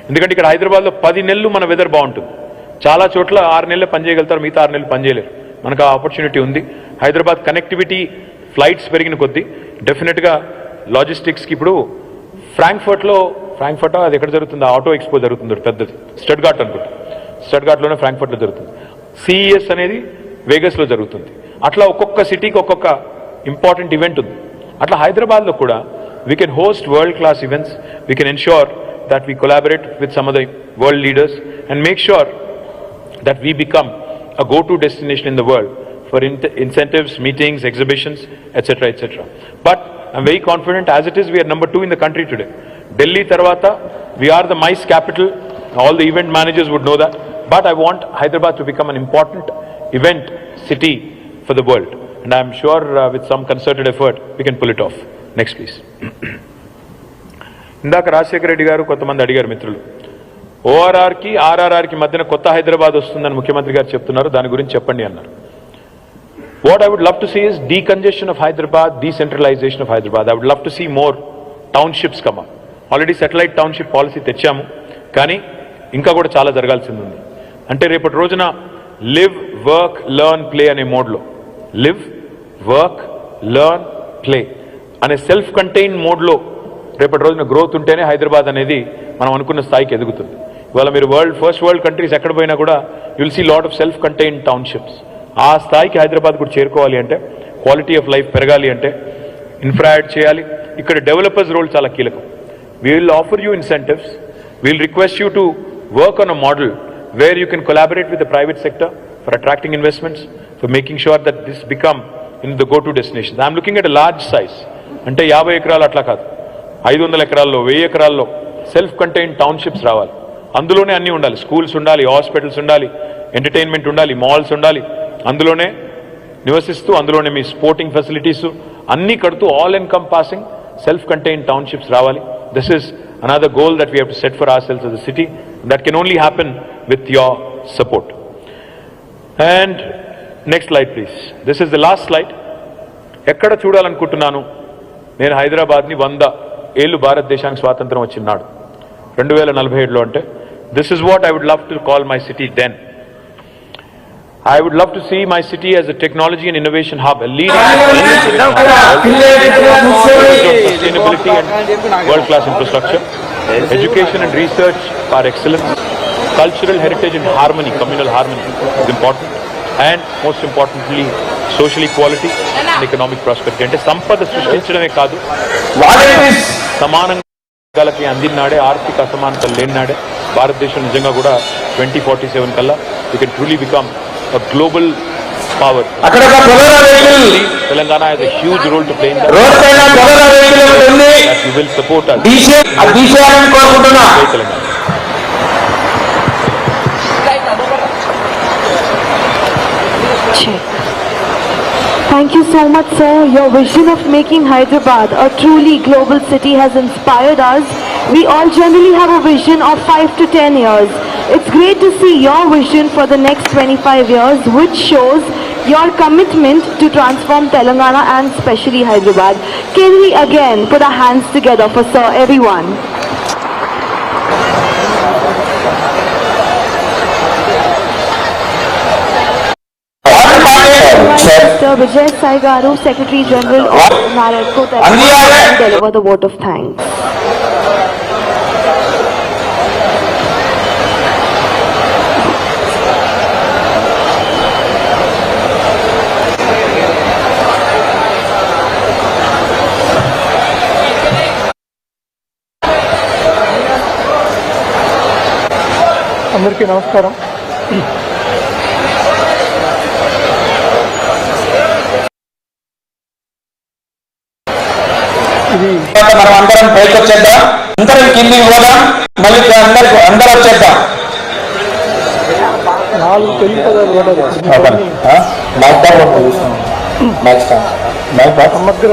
Speaker 7: ఎందుకంటే ఇక్కడ హైదరాబాద్లో 10 నెలలు మన వెదర్ బాగుంటుంది. చాలా చోట్ల 6 నెలలు పనిచేయగలుగుతారు, మిగతా 6 నెలలు పనిచేయలేరు. మనకు ఆ ఆపర్చునిటీ ఉంది. హైదరాబాద్ కనెక్టివిటీ, ఫ్లైట్స్ పెరిగిన కొద్దీ డెఫినెట్గా లాజిస్టిక్స్కి ఇప్పుడు ఫ్రాంక్ఫర్ట్ అది ఎక్కడ జరుగుతుంది, ఆటో ఎక్స్పో జరుగుతుంది పెద్దది, స్టడ్గార్ట్ అనుకుంటా, స్టడ్గార్ట్లోనే ఫ్రాంక్ఫర్ట్లో జరుగుతుంది. CES అనేది వేగస్లో జరుగుతుంది. అట్లా ఒక్కొక్క సిటీకి ఒక్కొక్క ఇంపార్టెంట్ ఈవెంట్ ఉంది. అట్లా హైదరాబాద్లో కూడా we can host world class events. We can ensure that we collaborate with some of the world leaders and make sure that we become a go-to destination in the world for incentives, meetings, exhibitions, etc., etc. But I'm very confident, as it is, we are number 2 in the country today. Delhi tarvata, we are the MICE capital. All the event managers would know that. but I want Hyderabad to become an important event city for the world. And I'm sure with some concerted effort, we can pull it off. Next, please. ఇందాక రాజశేఖర రెడ్డి గారు కొంతమంది అడిగారు మిత్రులు, ఓఆర్ఆర్కి ఆర్ఆర్ఆర్కి మధ్యన కొత్త హైదరాబాద్ వస్తుందని ముఖ్యమంత్రి గారు చెప్తున్నారు, దాని గురించి చెప్పండి అన్నారు. What I would love to see is decongestion of Hyderabad, decentralization of Hyderabad. I would love to see more townships come up. Already satellite township policy తెచ్చాము, కానీ ఇంకా కూడా చాలా జరగాల్సింది ఉంది. అంటే రేపటి రోజున లివ్ వర్క్ లెర్న్ ప్లే అనే మోడ్లో, లివ్ వర్క్ లెర్న్ ప్లే అనే సెల్ఫ్ కంటైన్ మోడ్లో రేపటి రోజున గ్రోత్ ఉంటేనే హైదరాబాద్ అనేది మనం అనుకున్న స్థాయికి ఎదుగుతుంది. ఇవాళ మీరు ఫస్ట్ వరల్డ్ కంట్రీస్ ఎక్కడ పోయినా కూడా you'll see lot of self contain townships. ఆ స్థాయికి హైదరాబాద్ కూడా చేరుకోవాలి అంటే, క్వాలిటీ ఆఫ్ లైఫ్ పెరగాలి అంటే ఇన్ఫ్రా యాడ్ చేయాలి. ఇక్కడ డెవలపర్స్ రోల్ చాలా కీలకం. We will offer you incentives, we'll request you to work on a model where you can collaborate with the private sector for attracting investments, for making sure that this become in the go to destination. I'm looking at a large size. అంటే 50 ఎకరాలు అట్లా కాదు, 500 ఎకరాల్లో 1000 ఎకరాల్లో self contain townships రావాలి. అందులోనే అన్నీ ఉండాలి, స్కూల్స్ ఉండాలి, హాస్పిటల్స్ ఉండాలి, ఎంటర్టైన్మెంట్ ఉండాలి, మాల్స్ ఉండాలి. అందులోనే నివసిస్తూ అందులోనే మీ స్పోర్టింగ్ ఫెసిలిటీస్ అన్నీ కడుతూ all encompassing self contain townships రావాలి. This is another goal that we have to set for ourselves as a city. That can only happen with your support. And next slide please. This is the last slide. ఎక్కడ చూడాలనుకుంటున్నాను నేను హైదరాబాద్ని 100 ఏళ్ళు భారతదేశానికి స్వాతంత్రం వచ్చినాడు 2047లో అంటే this is what I would love to call my city then. I would love to see my city as a technology and innovation hub, a leading sustainability and world-class infrastructure. Education and research are excellent. Cultural heritage and harmony, communal harmony is important. And most importantly, social equality and economic prosperity. అంటే సంపద సృష్టించడమే కాదు, సమానంగా అందినాడే, ఆర్థిక అసమానతలు లేనినాడే భారతదేశం నిజంగా కూడా 2047 కల్లా we can truly become a global power. Telangana has a huge role to play in that. You will support us.
Speaker 1: Thank you so much, sir. Your vision of making Hyderabad a truly global city has inspired us. We all generally have a vision of 5 to 10 years. It's great to see your vision for the next 25 years, which shows your commitment to transform Telangana and especially Hyderabad. Can we again put our hands together for Sir, everyone? Mr. Vijay Sai Garu, Secretary General of Narayko, Telangana, to deliver the vote of thanks.
Speaker 6: అందరికీ నమస్కారం. ఇది మనం అందరం పైకి వచ్చేద్దాం, అందరం కిందికి పోదాం, మళ్ళీ అందరూ వచ్చేద్దాం. 4 తెలుగు పదాలు సమగ్ర